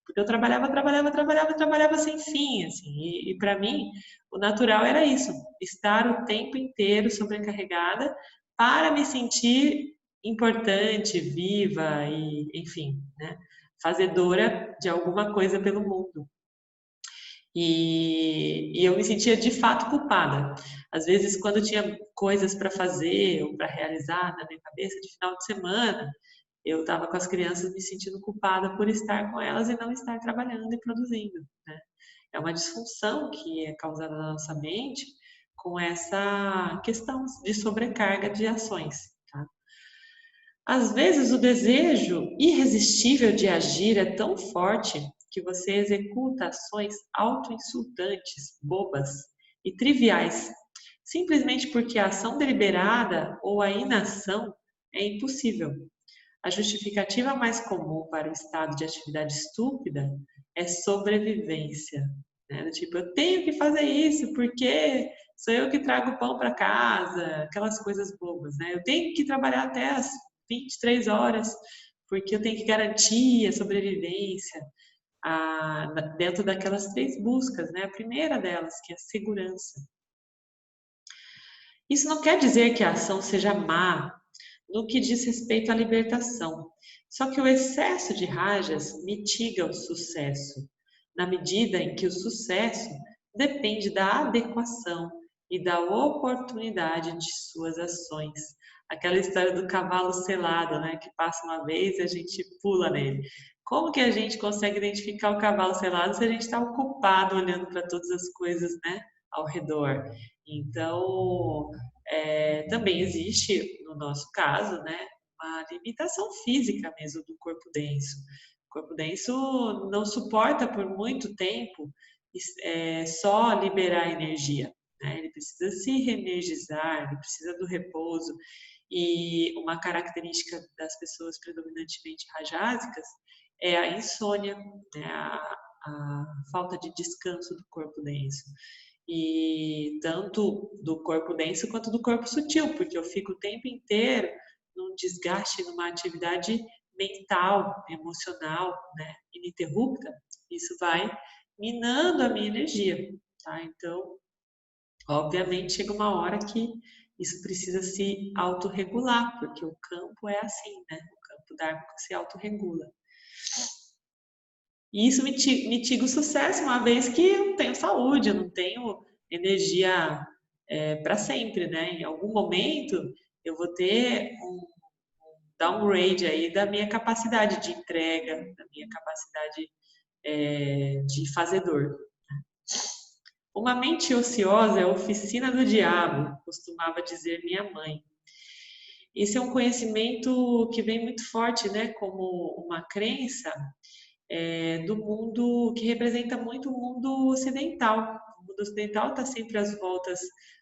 porque eu trabalhava sem fim, assim. E para mim, o natural era isso, estar o tempo inteiro sobrecarregada para me sentir importante, viva e, enfim, né? Fazedora de alguma coisa pelo mundo. E eu me sentia de fato culpada. Às vezes, quando tinha coisas para fazer ou para realizar na minha cabeça de final de semana, eu estava com as crianças me sentindo culpada por estar com elas e não estar trabalhando e produzindo, né? É uma disfunção que é causada na nossa mente com essa questão de sobrecarga de ações, tá? Às vezes, o desejo irresistível de agir é tão forte que você executa ações autoinsultantes, bobas e triviais, simplesmente porque a ação deliberada ou a inação é impossível. A justificativa mais comum para o estado de atividade estúpida é sobrevivência. Né? Tipo, eu tenho que fazer isso porque sou eu que trago pão para casa, aquelas coisas bobas. Né? Eu tenho que trabalhar até as 23 horas porque eu tenho que garantir a sobrevivência dentro daquelas 3 buscas. Né? A primeira delas, que é a segurança. Isso não quer dizer que a ação seja má no que diz respeito à libertação. Só que o excesso de rajas mitiga o sucesso, na medida em que o sucesso depende da adequação e da oportunidade de suas ações. Aquela história do cavalo selado, né, que passa uma vez e a gente pula nele. Como que a gente consegue identificar o cavalo selado se a gente está ocupado olhando para todas as coisas, né, ao redor? Então, também existe, no nosso caso, né, uma limitação física mesmo do corpo denso. O corpo denso não suporta por muito tempo só liberar energia. Né? Ele precisa se reenergizar, ele precisa do repouso. E uma característica das pessoas predominantemente rajásicas é a insônia, né? A falta de descanso do corpo denso. E tanto do corpo denso quanto do corpo sutil, porque eu fico o tempo inteiro num desgaste, numa atividade mental, emocional, né, ininterrupta. Isso vai minando a minha energia, tá? Então, obviamente, chega uma hora que isso precisa se autorregular, porque o campo é assim, né? O campo dármico se autorregula. E isso mitiga o sucesso, uma vez que eu não tenho saúde, eu não tenho energia para sempre, né? Em algum momento eu vou ter um downgrade aí da minha capacidade de entrega, da minha capacidade de fazedor. Uma mente ociosa é a oficina do diabo, costumava dizer minha mãe. Esse é um conhecimento que vem muito forte, né? Como uma crença do mundo que representa muito o mundo ocidental. O mundo ocidental está sempre às voltas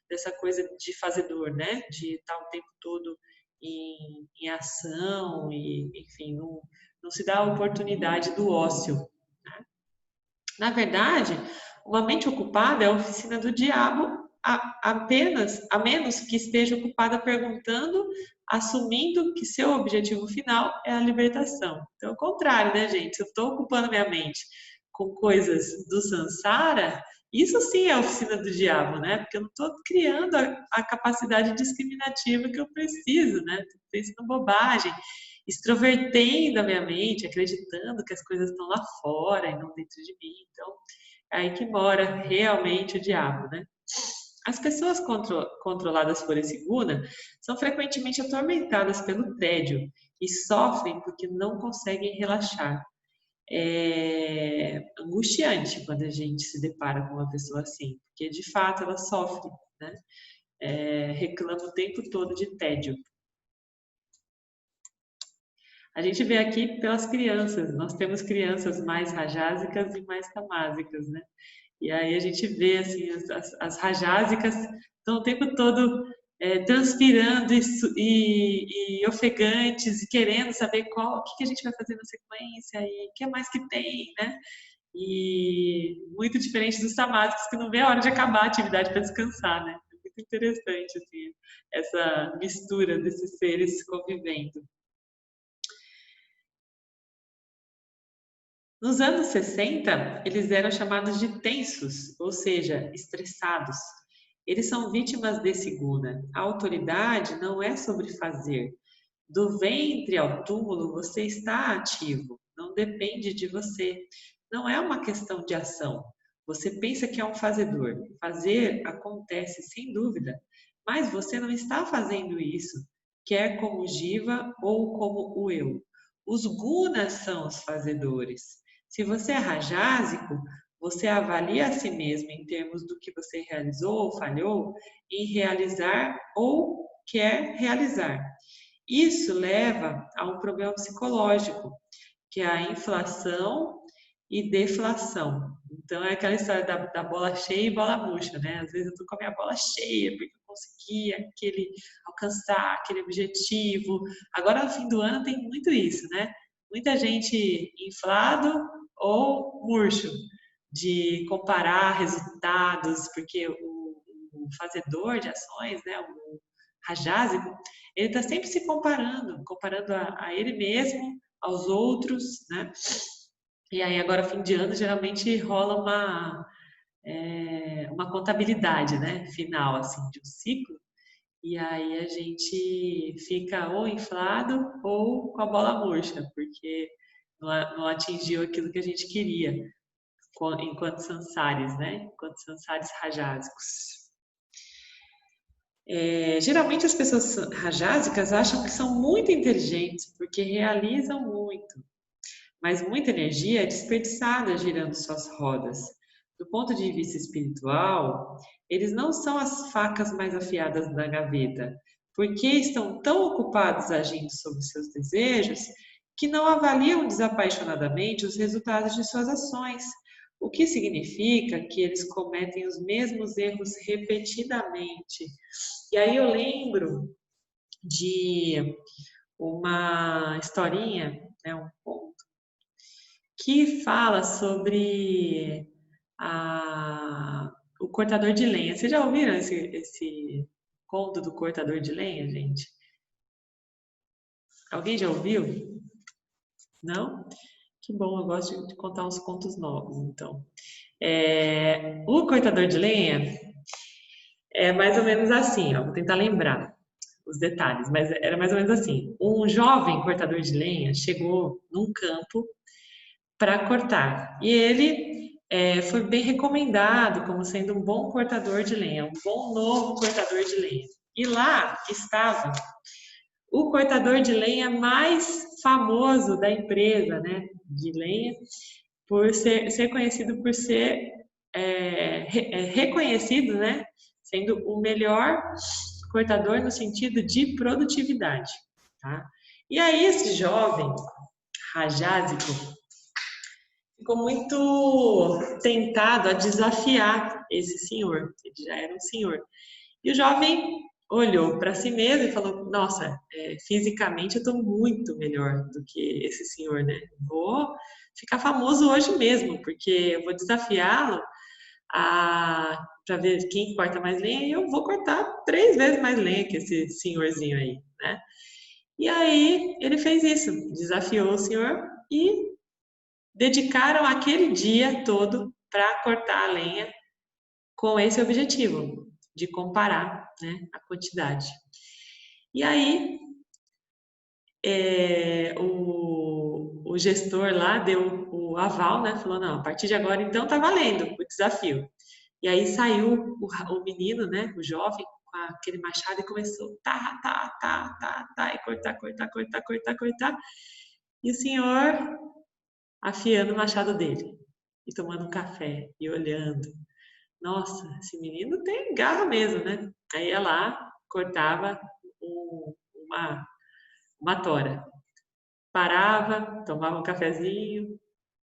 dessa coisa de fazedor, né? De estar o tempo todo em ação e, enfim, não se dá a oportunidade do ócio. Né? Na verdade, uma mente ocupada é a oficina do diabo, a menos que esteja ocupada perguntando, assumindo que seu objetivo final é a libertação. Então, é o contrário, né, gente? Se eu estou ocupando minha mente com coisas do Sansara, isso sim é a oficina do diabo, né? Porque eu não estou criando a capacidade discriminativa que eu preciso, né? Estou pensando bobagem, extrovertendo a minha mente, acreditando que as coisas estão lá fora e não dentro de mim. Então, é aí que mora realmente o diabo, né? As pessoas controladas por esse guna são frequentemente atormentadas pelo tédio e sofrem porque não conseguem relaxar. É angustiante quando a gente se depara com uma pessoa assim, porque de fato ela sofre, né? Reclama o tempo todo de tédio. A gente vê aqui pelas crianças, nós temos crianças mais rajásicas e mais tamásicas, né? E aí a gente vê assim, as rajásicas estão o tempo todo transpirando e ofegantes e querendo saber o que a gente vai fazer na sequência e o que mais que tem, né? E muito diferente dos tamásicos que não vê a hora de acabar a atividade para descansar, né? É muito interessante assim, essa mistura desses seres convivendo. Nos anos 60, eles eram chamados de tensos, ou seja, estressados. Eles são vítimas desse guna. A autoridade não é sobre fazer. Do ventre ao túmulo, você está ativo. Não depende de você. Não é uma questão de ação. Você pensa que é um fazedor. Fazer acontece sem dúvida, mas você não está fazendo isso, quer como Jiva ou como o eu. Os gunas são os fazedores. Se você é rajásico, você avalia a si mesmo em termos do que você realizou ou falhou em realizar ou quer realizar. Isso leva a um problema psicológico, que é a inflação e deflação. Então, é aquela história da bola cheia e bola murcha, né? Às vezes eu tô com a minha bola cheia, porque eu consegui alcançar aquele objetivo. Agora, no fim do ano, tem muito isso, né? Muita gente inflado ou murcho, de comparar resultados, porque o fazedor de ações, né? O rajásico, ele está sempre se comparando a ele mesmo, aos outros, né? E aí agora fim de ano geralmente rola uma contabilidade, né? Final assim de um ciclo. E aí a gente fica ou inflado ou com a bola murcha, porque não atingiu aquilo que a gente queria enquanto sansares, né? Enquanto sansares rajásicos. Geralmente as pessoas rajásicas acham que são muito inteligentes porque realizam muito, mas muita energia é desperdiçada girando suas rodas. Do ponto de vista espiritual, eles não são as facas mais afiadas da gaveta, porque estão tão ocupados agindo sobre seus desejos que não avaliam desapaixonadamente os resultados de suas ações, o que significa que eles cometem os mesmos erros repetidamente. E aí eu lembro de uma historinha, né, um ponto, que fala sobre o cortador de lenha. Vocês já ouviram esse conto do cortador de lenha, gente? Alguém já ouviu? Não? Que bom, eu gosto de contar uns contos novos, então. O cortador de lenha é mais ou menos assim, ó, vou tentar lembrar os detalhes, mas era mais ou menos assim. Um jovem cortador de lenha chegou num campo para cortar e ele foi bem recomendado como sendo um bom cortador de lenha, um bom novo cortador de lenha. E lá estava o cortador de lenha mais famoso da empresa, né, de lenha, por ser conhecido por ser reconhecido, né, sendo o melhor cortador no sentido de produtividade, tá? E aí esse jovem rajásico ficou muito tentado a desafiar esse senhor, ele já era um senhor. E o jovem olhou para si mesmo e falou: nossa, fisicamente eu estou muito melhor do que esse senhor, né? Vou ficar famoso hoje mesmo, porque eu vou desafiá-lo para ver quem corta mais lenha e eu vou cortar 3 vezes mais lenha que esse senhorzinho aí, né? E aí ele fez isso, desafiou o senhor e dedicaram aquele dia todo para cortar a lenha com esse objetivo de comparar, né, a quantidade. E aí o gestor lá deu o aval, né? Falou, não, a partir de agora então tá valendo o desafio. E aí saiu o menino, né, o jovem, com aquele machado e começou e cortar. E o senhor afiando o machado dele e tomando um café e olhando. Nossa, esse menino tem garra mesmo, né? Aí ia lá, cortava uma tora. Parava, tomava um cafezinho,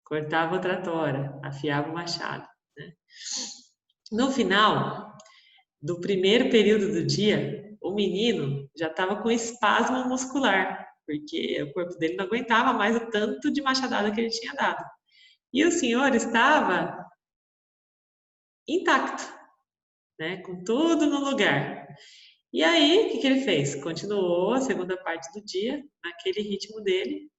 cortava outra tora, afiava o machado. Né? No final do primeiro período do dia, o menino já estava com espasmo muscular, porque o corpo dele não aguentava mais o tanto de machadada que ele tinha dado. E o senhor estava intacto, né, com tudo no lugar. E aí, o que ele fez? Continuou a segunda parte do dia, naquele ritmo dele,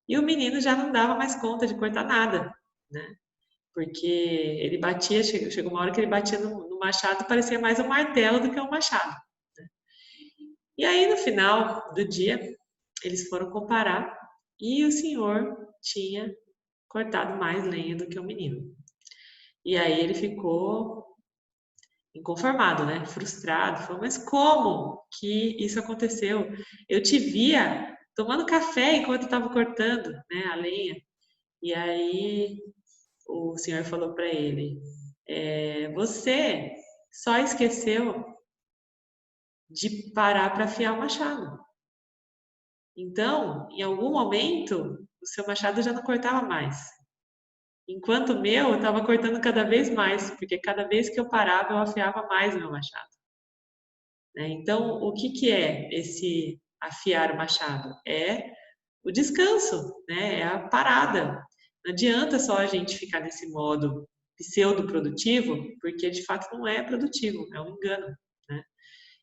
e o menino já não dava mais conta de cortar nada, né? Porque ele batia, chegou uma hora que ele batia no machado, parecia mais um martelo do que um machado. Né? E aí, no final do dia, eles foram comparar e o senhor tinha cortado mais lenha do que o menino. E aí ele ficou inconformado, né? Frustrado. Falou, mas como que isso aconteceu? Eu te via tomando café enquanto estava cortando, né, a lenha. E aí o senhor falou para ele, você só esqueceu de parar para afiar o machado. Então, em algum momento, o seu machado já não cortava mais. Enquanto o meu, eu estava cortando cada vez mais, porque cada vez que eu parava, eu afiava mais o meu machado. Né? Então, o que é esse afiar o machado? É o descanso, né? É a parada. Não adianta só a gente ficar nesse modo pseudo-produtivo, porque de fato não é produtivo, é um engano. Né?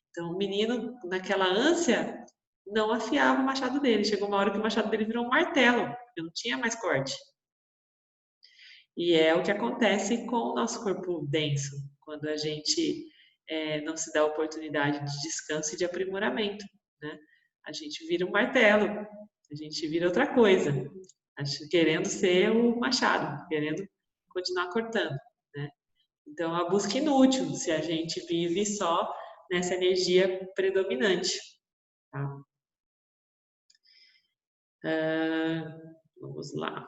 Então, o menino, naquela ânsia, não afiava o machado dele. Chegou uma hora que o machado dele virou um martelo, porque não tinha mais corte. E é o que acontece com o nosso corpo denso, quando a gente não se dá a oportunidade de descanso e de aprimoramento. Né? A gente vira um martelo, a gente vira outra coisa, querendo ser o machado, querendo continuar cortando. Né? Então, é uma busca inútil se a gente vive só nessa energia predominante. Tá? Vamos lá.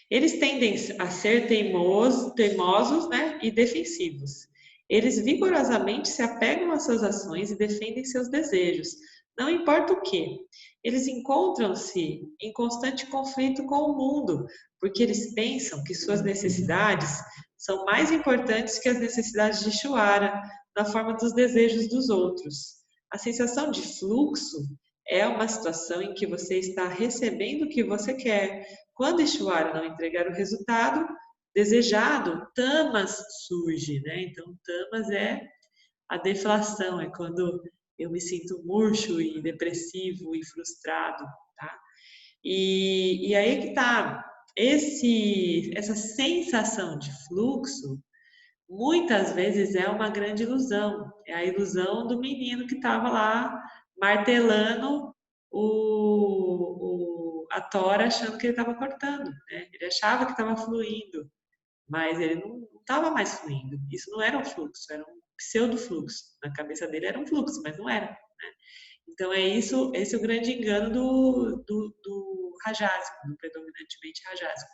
Eles tendem a ser teimosos, né, e defensivos. Eles vigorosamente se apegam às suas ações e defendem seus desejos, não importa o que. Eles encontram-se em constante conflito com o mundo, porque eles pensam que suas necessidades são mais importantes que as necessidades de Shuara, na forma dos desejos dos outros. A sensação de fluxo é uma situação em que você está recebendo o que você quer. Quando Ishvara não entregar o resultado, desejado, tamas surge, né? Então, tamas é a deflação, é quando eu me sinto murcho e depressivo e frustrado, tá? E aí que tá, essa sensação de fluxo, muitas vezes é uma grande ilusão. É a ilusão do menino que estava lá martelando a tora achando que ele estava cortando, né? Ele achava que estava fluindo, mas ele não estava mais fluindo. Isso não era um fluxo, era um pseudo-fluxo. Na cabeça dele era um fluxo, mas não era. Então é isso, esse é o grande engano do rajásico, do predominantemente rajásico.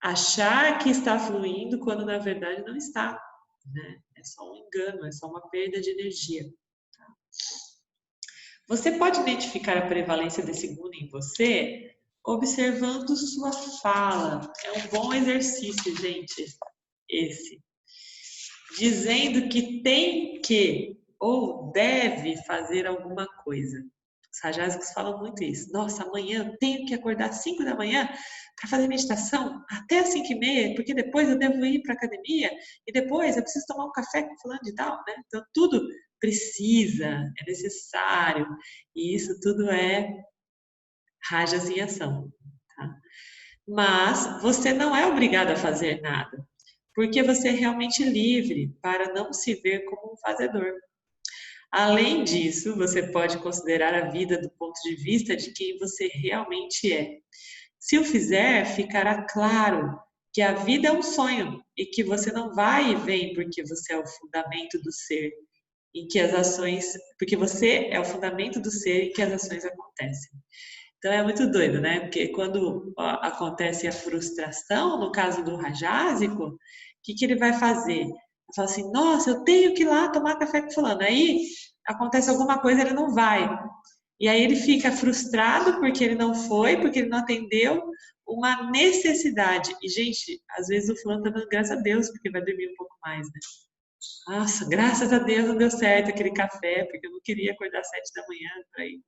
Achar que está fluindo quando na verdade não está, né? É só um engano, é só uma perda de energia. Tá? Você pode identificar a prevalência desse guna em você observando sua fala. É um bom exercício, gente, esse. Dizendo que tem que ou deve fazer alguma coisa. Os rajásicos falam muito isso. Nossa, amanhã eu tenho que acordar às 5 da manhã para fazer meditação até às 5h30, porque depois eu devo ir para a academia e depois eu preciso tomar um café com fulano de tal, né? Então tudo precisa, é necessário, e isso tudo é rajas em ação, tá? Mas você não é obrigado a fazer nada, porque você é realmente livre para não se ver como um fazedor. Além disso, você pode considerar a vida do ponto de vista de quem você realmente é. Se o fizer, ficará claro que a vida é um sonho e que você não vai e vem porque você é o fundamento do ser, em que as ações, porque você é o fundamento do ser em que as ações acontecem. Então é muito doido, né? Porque quando acontece a frustração, no caso do rajásico, o que ele vai fazer? Ele fala assim, nossa, eu tenho que ir lá tomar café com fulano. Aí acontece alguma coisa, ele não vai. E aí ele fica frustrado porque ele não foi, porque ele não atendeu uma necessidade. E, gente, às vezes o fulano tá dando graças a Deus, porque vai dormir um pouco mais, né? Nossa, graças a Deus não deu certo aquele café, porque eu não queria acordar às 7 da manhã para ir.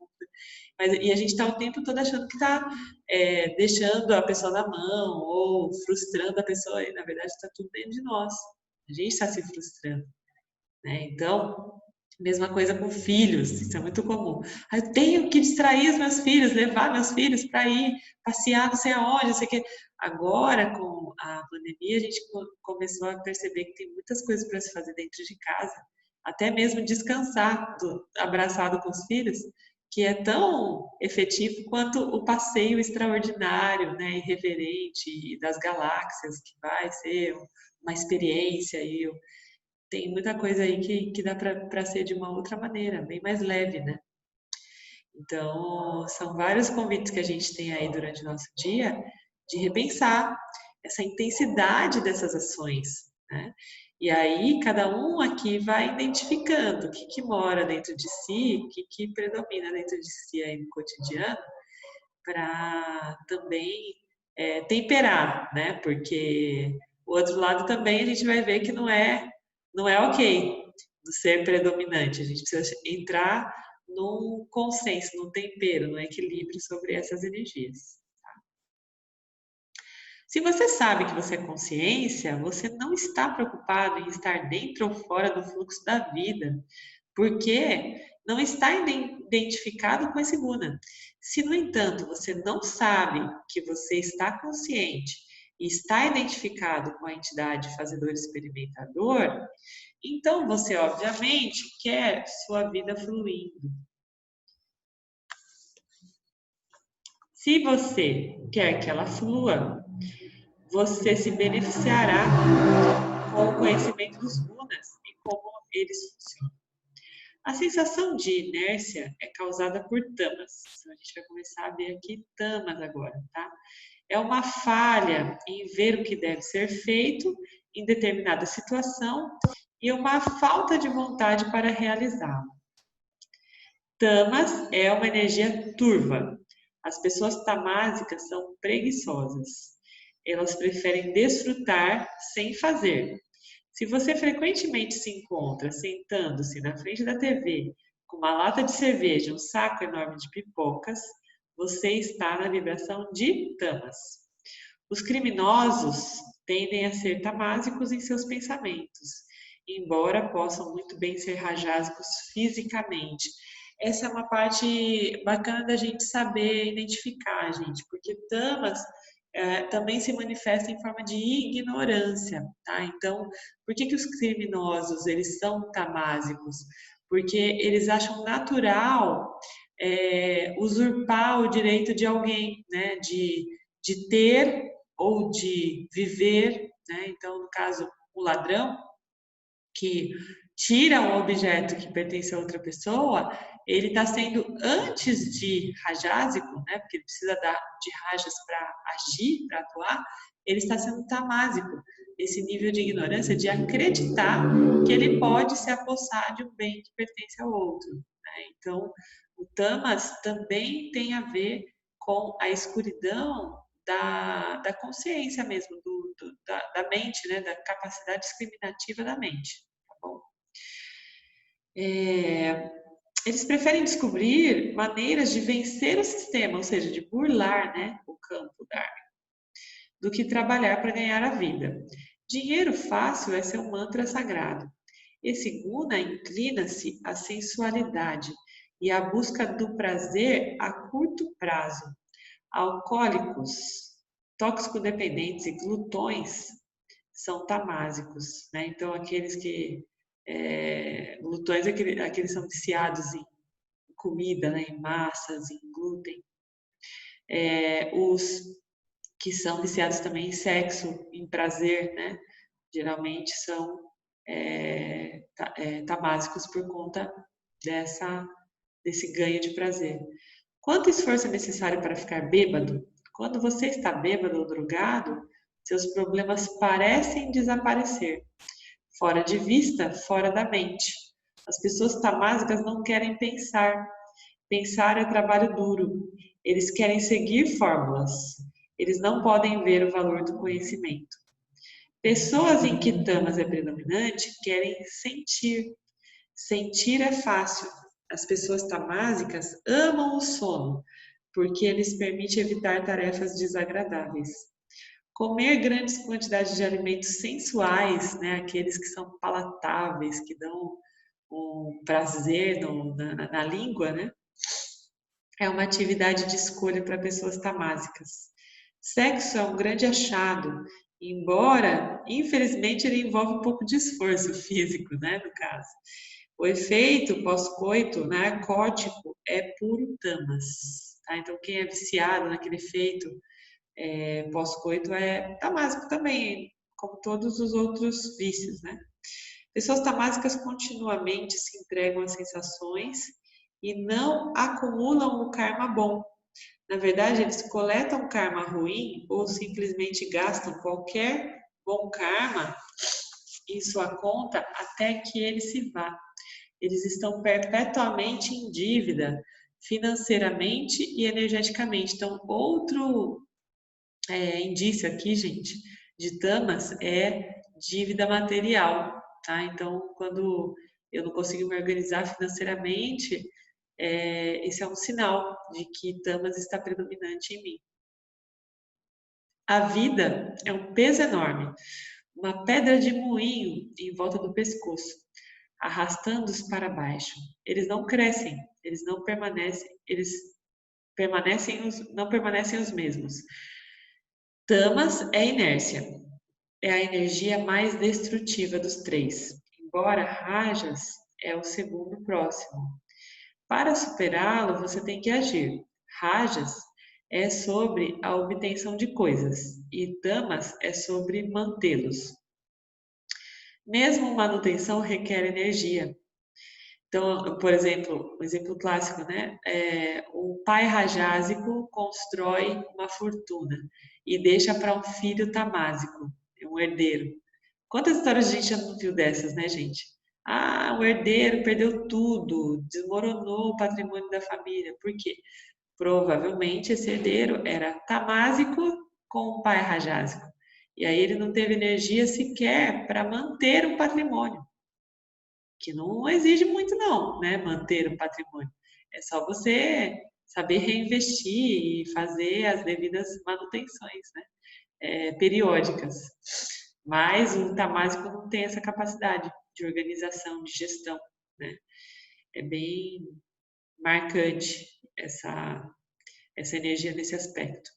E a gente está o tempo todo achando que está deixando a pessoa na mão ou frustrando a pessoa, e na verdade está tudo dentro de nós. A gente está se frustrando. Né? Então, mesma coisa com filhos, isso é muito comum. Eu tenho que distrair os meus filhos, levar meus filhos para ir passear não sei aonde, não sei o quê. Agora, com a pandemia, a gente começou a perceber que tem muitas coisas para se fazer dentro de casa, até mesmo descansar abraçado com os filhos, que é tão efetivo quanto o passeio extraordinário, né, irreverente das galáxias, que vai ser uma experiência e tem muita coisa aí que dá para ser de uma outra maneira, bem mais leve, né? Então, são vários convites que a gente tem aí durante o nosso dia de repensar essa intensidade dessas ações, né? E aí, cada um aqui vai identificando o que mora dentro de si, o que predomina dentro de si aí no cotidiano, para também temperar, né? Porque o outro lado também a gente vai ver que não é ok do ser predominante. A gente precisa entrar num consenso, num tempero, num equilíbrio sobre essas energias. Tá? Se você sabe que você é consciência, você não está preocupado em estar dentro ou fora do fluxo da vida, porque não está identificado com esse guna. Se, no entanto, você não sabe que você está consciente e está identificado com a entidade fazedor experimentador, então você, obviamente, quer sua vida fluindo. Se você quer que ela flua, você se beneficiará com o conhecimento dos gunas e como eles funcionam. A sensação de inércia é causada por tamas. Então, a gente vai começar a ver aqui tamas agora, tá? É uma falha em ver o que deve ser feito em determinada situação e uma falta de vontade para realizá-lo. Tamas é uma energia turva. As pessoas tamásicas são preguiçosas. Elas preferem desfrutar sem fazer. Se você frequentemente se encontra sentando-se na frente da TV com uma lata de cerveja e um saco enorme de pipocas, você está na vibração de tamas. Os criminosos tendem a ser tamásicos em seus pensamentos, embora possam muito bem ser rajásicos fisicamente. Essa é uma parte bacana da gente saber identificar, gente, porque tamas também se manifesta em forma de ignorância, tá? Então, por que os criminosos, eles são tamásicos? Porque eles acham natural usurpar o direito de alguém, né? De ter ou de viver, né? Então, no caso, o ladrão que tira um objeto que pertence a outra pessoa, ele está sendo, antes de rajásico, né, porque ele precisa de rajas para agir, para atuar, ele está sendo tamásico. Esse nível de ignorância de acreditar que ele pode se apossar de um bem que pertence ao outro. Né? Então, o tamas também tem a ver com a escuridão da consciência mesmo, da mente, né, da capacidade discriminativa da mente. Tá bom? Eles preferem descobrir maneiras de vencer o sistema, ou seja, de burlar, né, o campo Dharma, do que trabalhar para ganhar a vida. Dinheiro fácil é seu mantra sagrado. Esse guna inclina-se à sensualidade e à busca do prazer a curto prazo. Alcoólicos, tóxico-dependentes e glutões são tamásicos, né? Então, aqueles que glutões, aqueles são viciados em comida, né? Em massas, em glúten. Os que são viciados também em sexo, em prazer, né? Geralmente são tamásicos por conta desse ganho de prazer. Quanto esforço é necessário para ficar bêbado? Quando você está bêbado ou drogado, seus problemas parecem desaparecer. Fora de vista, fora da mente. As pessoas tamásicas não querem pensar. Pensar é trabalho duro. Eles querem seguir fórmulas. Eles não podem ver o valor do conhecimento. Pessoas em que tamas é predominante querem sentir. Sentir é fácil. As pessoas tamásicas amam o sono, porque eles permite evitar tarefas desagradáveis. Comer grandes quantidades de alimentos sensuais, né, aqueles que são palatáveis, que dão um prazer na língua, né, é uma atividade de escolha para pessoas tamásicas. Sexo é um grande achado, embora, infelizmente, ele envolve um pouco de esforço físico, né, no caso. O efeito pós-coito, narcótico, é puro tamas. Tá? Então, quem é viciado naquele efeito pós-coito é tamásico também, como todos os outros vícios, né? Pessoas tamásicas continuamente se entregam às sensações e não acumulam o karma bom. Na verdade, eles coletam karma ruim ou simplesmente gastam qualquer bom karma em sua conta até que ele se vá. Eles estão perpetuamente em dívida, financeiramente e energeticamente. Então, outro indício aqui, gente, de tamas é dívida material, tá? Então, quando eu não consigo me organizar financeiramente, esse é um sinal de que tamas está predominante em mim. A vida é um peso enorme, uma pedra de moinho em volta do pescoço, arrastando-os para baixo. Eles não crescem, não permanecem os mesmos. Tamas é inércia, é a energia mais destrutiva dos três, embora Rajas é o segundo próximo. Para superá-lo, você tem que agir. Rajas é sobre a obtenção de coisas e Tamas é sobre mantê-los. Mesmo manutenção requer energia. Então, por exemplo, um exemplo clássico, né? O pai rajásico constrói uma fortuna e deixa para um filho tamásico, um herdeiro. Quantas histórias a gente já não viu dessas, né, gente? Ah, o herdeiro perdeu tudo, desmoronou o patrimônio da família. Por quê? Provavelmente esse herdeiro era tamásico com o pai rajásico. E aí ele não teve energia sequer para manter o patrimônio, que não exige muito não, né, manter o patrimônio. É só você saber reinvestir e fazer as devidas manutenções, né? periódicas. Mas o tamásico não tem essa capacidade de organização, de gestão, né? É bem marcante essa energia nesse aspecto.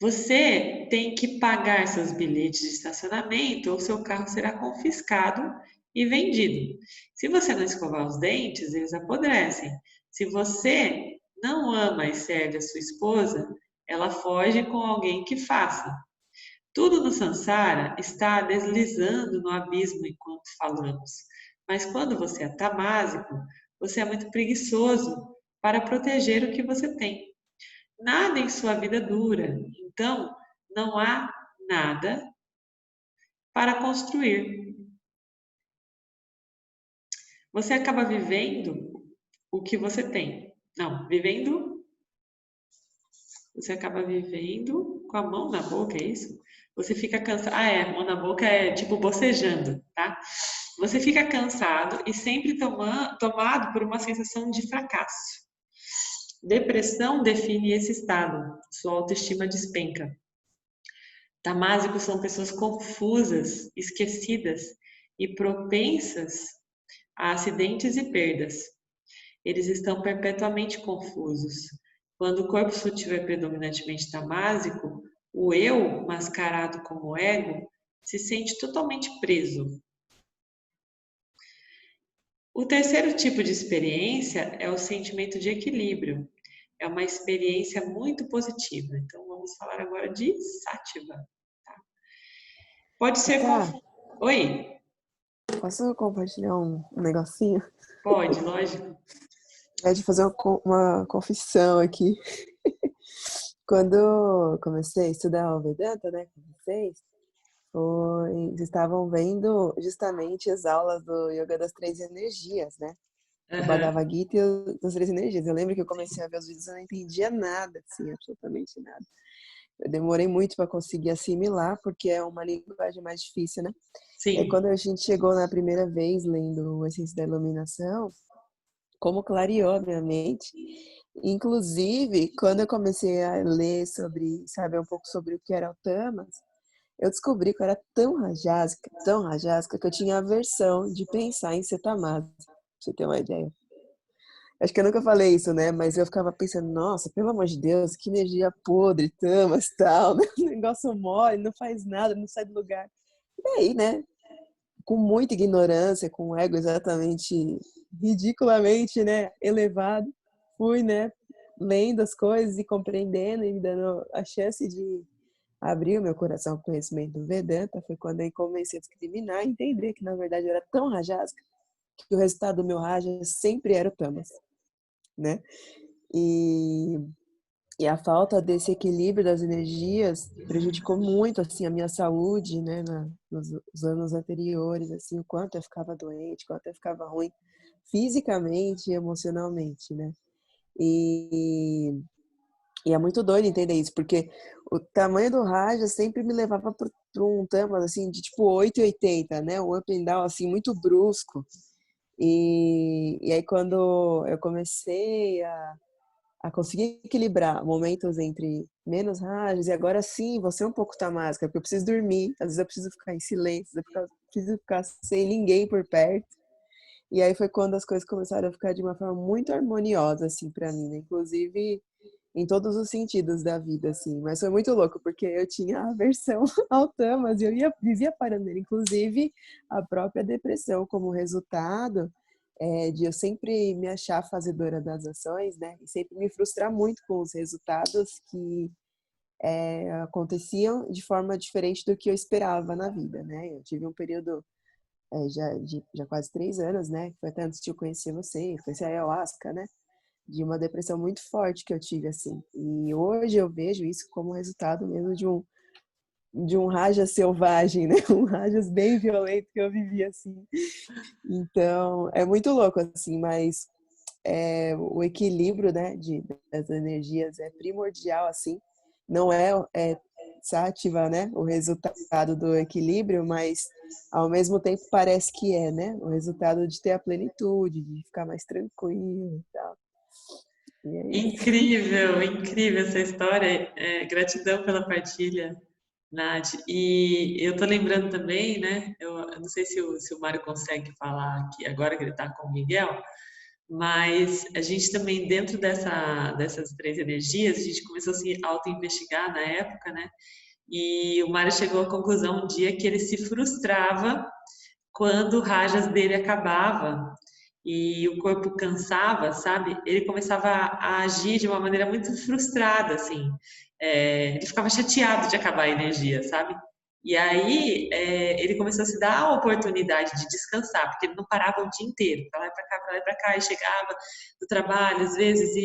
Você tem que pagar seus bilhetes de estacionamento ou seu carro será confiscado e vendido. Se você não escovar os dentes, eles apodrecem. Se você não ama e serve a sua esposa, ela foge com alguém que faça. Tudo no Sansara está deslizando no abismo enquanto falamos. Mas quando você é tamásico, você é muito preguiçoso para proteger o que você tem. Nada em sua vida dura, então não há nada para construir. Você acaba vivendo o que você tem. Não, vivendo. Você acaba vivendo com a mão na boca, é isso? Você fica cansado. Ah, mão na boca é tipo bocejando, tá? Você fica cansado e sempre tomado por uma sensação de fracasso. Depressão define esse estado. Sua autoestima despenca. Tamásicos são pessoas confusas, esquecidas e propensas a acidentes e perdas. Eles estão perpetuamente confusos. Quando o corpo sutil é predominantemente tamásico, o eu, mascarado como ego, se sente totalmente preso. O terceiro tipo de experiência é o sentimento de equilíbrio. É uma experiência muito positiva. Então, vamos falar agora de Sattva. Tá? Pode ser Tá, Oi, posso compartilhar um negocinho? pode, lógico. É de fazer uma confissão aqui. Quando eu comecei a estudar o Vedanta, né, com vocês, eles estavam vendo justamente as aulas do Yoga das Três Energias, né? O Aham, Bhagavad Gita e o das Três Energias. Eu lembro que eu comecei a ver os vídeos e eu não entendia nada, assim, absolutamente nada. Eu demorei muito para conseguir assimilar, porque é uma linguagem mais difícil, né? E aí, sim. quando a gente chegou na primeira vez lendo o Essência da Iluminação, como clareou a minha mente. Inclusive, quando eu comecei a ler sobre, saber um pouco sobre o que era o Tamas, eu descobri que eu era tão rajasca, que eu tinha aversão de pensar em ser Tamasa, pra você ter uma ideia. Acho que eu nunca falei isso, né? Mas eu ficava pensando, nossa, pelo amor de Deus, que energia podre, Tamas, tal, né? O negócio mole, não faz nada, não sai do lugar. E aí, né? Com muita ignorância, com o ego exatamente ridiculamente, né, elevado, fui, né, lendo as coisas e compreendendo e me dando a chance de abrir o meu coração ao conhecimento do Vedanta. Foi quando eu comecei a discriminar e entender que na verdade eu era tão rajasca que o resultado do meu raja sempre era o tamas, né? E e a falta desse equilíbrio das energias prejudicou muito, assim, a minha saúde, né, nos anos anteriores, assim, o quanto eu ficava doente, o quanto eu ficava ruim, fisicamente e emocionalmente, né. E, e é muito doido entender isso, porque o tamanho do Raja sempre me levava para um tamas, assim, de tipo 8,80, né, um up and down, assim, muito brusco. E aí quando eu comecei a conseguir equilibrar momentos entre menos rádios e agora sim, você um pouco tá máscara, porque eu preciso dormir, às vezes eu preciso ficar em silêncio, preciso ficar sem ninguém por perto. E aí foi quando as coisas começaram a ficar de uma forma muito harmoniosa, assim, pra mim, né? Inclusive em todos os sentidos da vida, assim. Mas foi muito louco, porque eu tinha aversão ao Tamas e vivia parando nele. Inclusive, a própria depressão como resultado de eu sempre me achar fazedora das ações, né? E sempre me frustrar muito com os resultados que aconteciam de forma diferente do que eu esperava na vida, né? Eu tive um período já quase 3 anos, né? Que foi até antes de eu conhecer você, conhecer a Ayahuasca, né? De uma depressão muito forte que eu tive, assim. E hoje eu vejo isso como resultado mesmo de um raja selvagem, né? Um rajas bem violento que eu vivi, assim. Então, é muito louco, assim, mas o equilíbrio, né, das energias é primordial, assim. Não é sátiva, né, o resultado do equilíbrio, mas ao mesmo tempo parece que é, né, o resultado de ter a plenitude, de ficar mais tranquilo e tal. E é isso. Incrível, incrível essa história. Gratidão pela partilha, Nath. E eu tô lembrando também, né? Eu não sei se o Mário consegue falar aqui agora que ele está com o Miguel, mas a gente também, dentro dessas três energias, a gente começou a se auto-investigar na época, né? E o Mário chegou à conclusão um dia que ele se frustrava quando o rajas dele acabava e o corpo cansava, sabe? Ele começava a agir de uma maneira muito frustrada, assim. Ele ficava chateado de acabar a energia, sabe? E aí ele começou a se dar a oportunidade de descansar, porque ele não parava o dia inteiro, pra lá e pra cá, pra lá e pra cá, e chegava do trabalho às vezes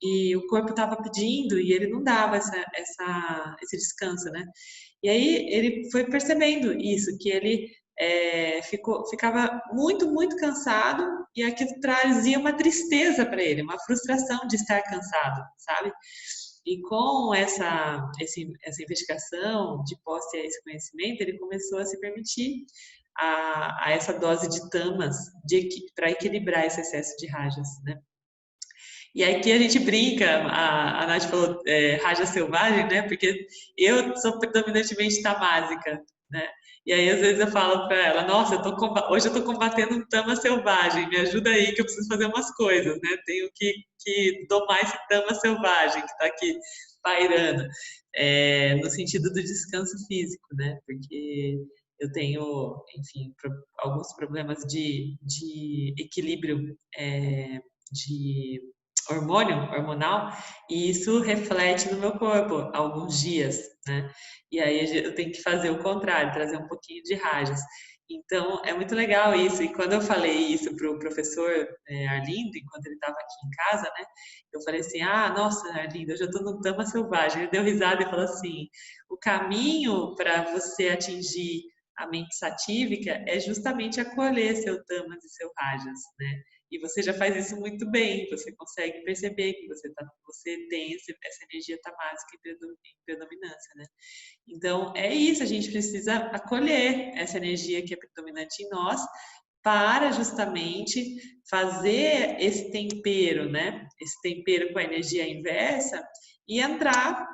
e o corpo estava pedindo e ele não dava esse descanso, né? E aí ele foi percebendo isso, que ele ficava muito, muito cansado e aquilo trazia uma tristeza para ele, uma frustração de estar cansado, sabe? E com essa investigação, de posse a esse conhecimento, ele começou a se permitir a essa dose de tamas para equilibrar esse excesso de rajas, né? E aqui a gente brinca, a Nath falou raja selvagem, né? Porque eu sou predominantemente tamásica, né? E aí às vezes eu falo para ela, nossa, hoje eu tô combatendo um tama selvagem, me ajuda aí que eu preciso fazer umas coisas, né? Tenho que domar esse tama selvagem que está aqui pairando, no sentido do descanso físico, né? Porque eu tenho, enfim, alguns problemas de equilíbrio de hormonal, e isso reflete no meu corpo alguns dias, né? E aí eu tenho que fazer o contrário, trazer um pouquinho de rajas. Então, é muito legal isso. E quando eu falei isso para o professor Arlindo, enquanto ele estava aqui em casa, né? Eu falei assim, nossa, Arlindo, hoje eu estou no Dama Selvagem. Ele deu risada e falou assim, o caminho para você atingir a mente satívica é justamente acolher seu tamas e seu rajas, né? E você já faz isso muito bem, você consegue perceber que você tem essa energia tamásica em predominância, né? Então, é isso, a gente precisa acolher essa energia que é predominante em nós para justamente fazer esse tempero, né? Esse tempero com a energia inversa e entrar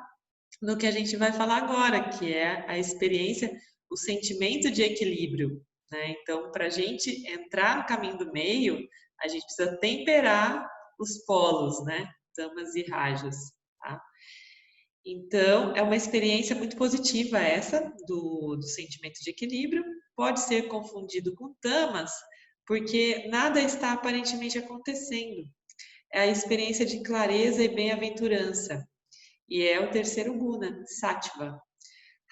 no que a gente vai falar agora, que é a experiência, o sentimento de equilíbrio, né? Então, para a gente entrar no caminho do meio, a gente precisa temperar os polos, né? Tamas e rajas, tá? Então, é uma experiência muito positiva essa do sentimento de equilíbrio. Pode ser confundido com tamas, porque nada está aparentemente acontecendo. É a experiência de clareza e bem-aventurança. E é o terceiro guna, Sattva.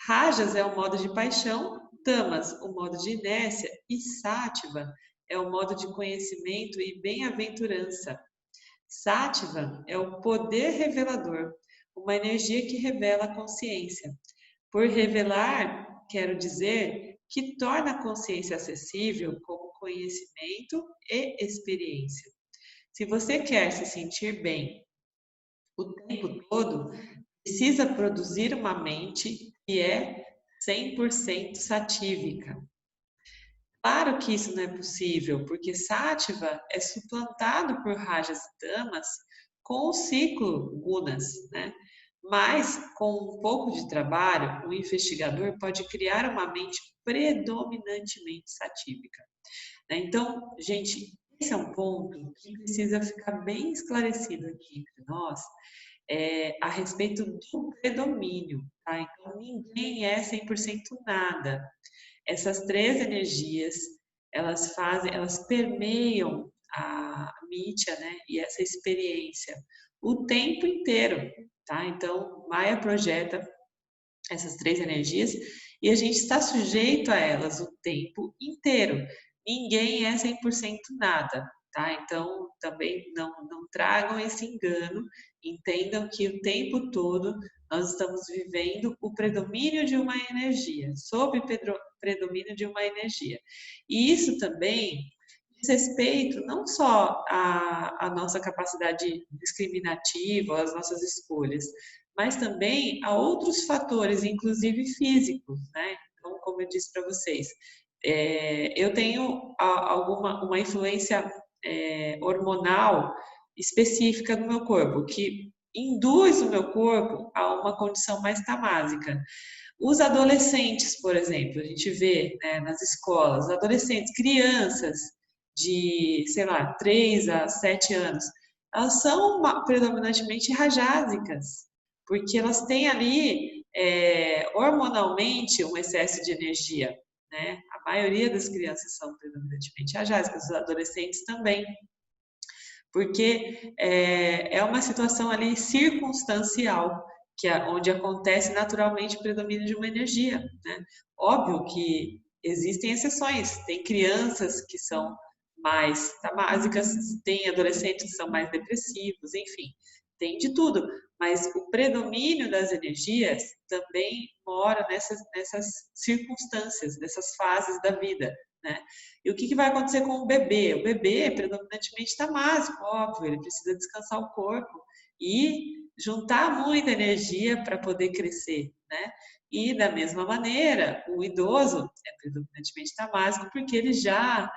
Rajas é o modo de paixão, Tamas, o modo de inércia, e Sattva é o modo de conhecimento e bem-aventurança. Sattva é o poder revelador, uma energia que revela a consciência. Por revelar, quero dizer que torna a consciência acessível como conhecimento e experiência. Se você quer se sentir bem o tempo todo, precisa produzir uma mente que é 100% satívica. Claro que isso não é possível, porque Sattva é suplantado por Rajas e Tamas com o ciclo Gunas, né? Mas, com um pouco de trabalho, o investigador pode criar uma mente predominantemente satívica, né? Então, gente, esse é um ponto que precisa ficar bem esclarecido aqui entre nós, a respeito do predomínio, tá? Então, ninguém é 100% nada. Essas três energias, elas permeiam a mítia, né? E essa experiência o tempo inteiro, tá? Então, Maia projeta essas três energias e a gente está sujeito a elas o tempo inteiro. Ninguém é 100% nada, tá? Então, também não tragam esse engano, entendam que o tempo todo nós estamos vivendo o predomínio de uma energia, sob predomínio de uma energia. E isso também diz respeito não só à nossa capacidade discriminativa, às nossas escolhas, mas também a outros fatores, inclusive físicos, né? Então, como eu disse para vocês, eu tenho uma influência hormonal específica do meu corpo, que induz o meu corpo a uma condição mais tamásica. Os adolescentes, por exemplo, a gente vê, né, nas escolas, adolescentes, crianças de, sei lá, 3 a 7 anos, elas são predominantemente rajásicas, porque elas têm ali hormonalmente um excesso de energia, né? A maioria das crianças são predominantemente rajásicas, os adolescentes também, porque é uma situação ali circunstancial, onde acontece naturalmente o predomínio de uma energia, né? Óbvio que existem exceções, tem crianças que são mais tamásicas, tem adolescentes que são mais depressivos, enfim, tem de tudo, mas o predomínio das energias também mora nessas circunstâncias, nessas fases da vida, né? E o que vai acontecer com o bebê? O bebê é predominantemente tamásico, óbvio, ele precisa descansar o corpo e juntar muita energia para poder crescer, né? E da mesma maneira, o idoso é predominantemente tamásico porque ele já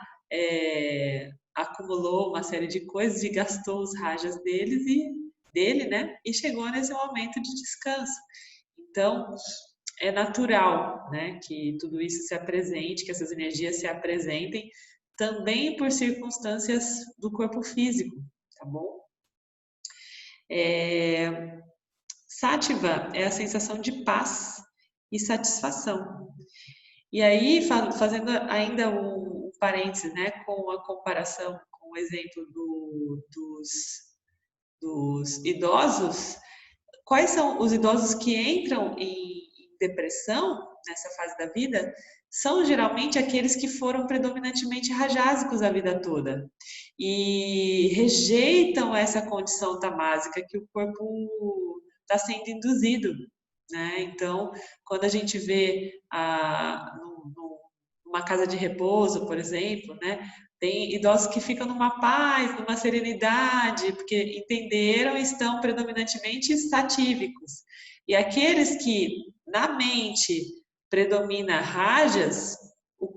acumulou uma série de coisas e gastou os rajas dele, né? E chegou nesse momento de descanso. Então, é natural, né, que tudo isso se apresente, que essas energias se apresentem também por circunstâncias do corpo físico, tá bom? Sattva é a sensação de paz e satisfação. E aí, fazendo ainda um parênteses, né, com a comparação com o exemplo dos idosos, quais são os idosos que entram em depressão nessa fase da vida? São geralmente aqueles que foram predominantemente rajásicos a vida toda e rejeitam essa condição tamásica que o corpo está sendo induzido, né? Então, quando a gente vê numa casa de repouso, por exemplo, né? Tem idosos que ficam numa paz, numa serenidade, porque entenderam e estão predominantemente satívicos. E aqueles que na mente predomina rajas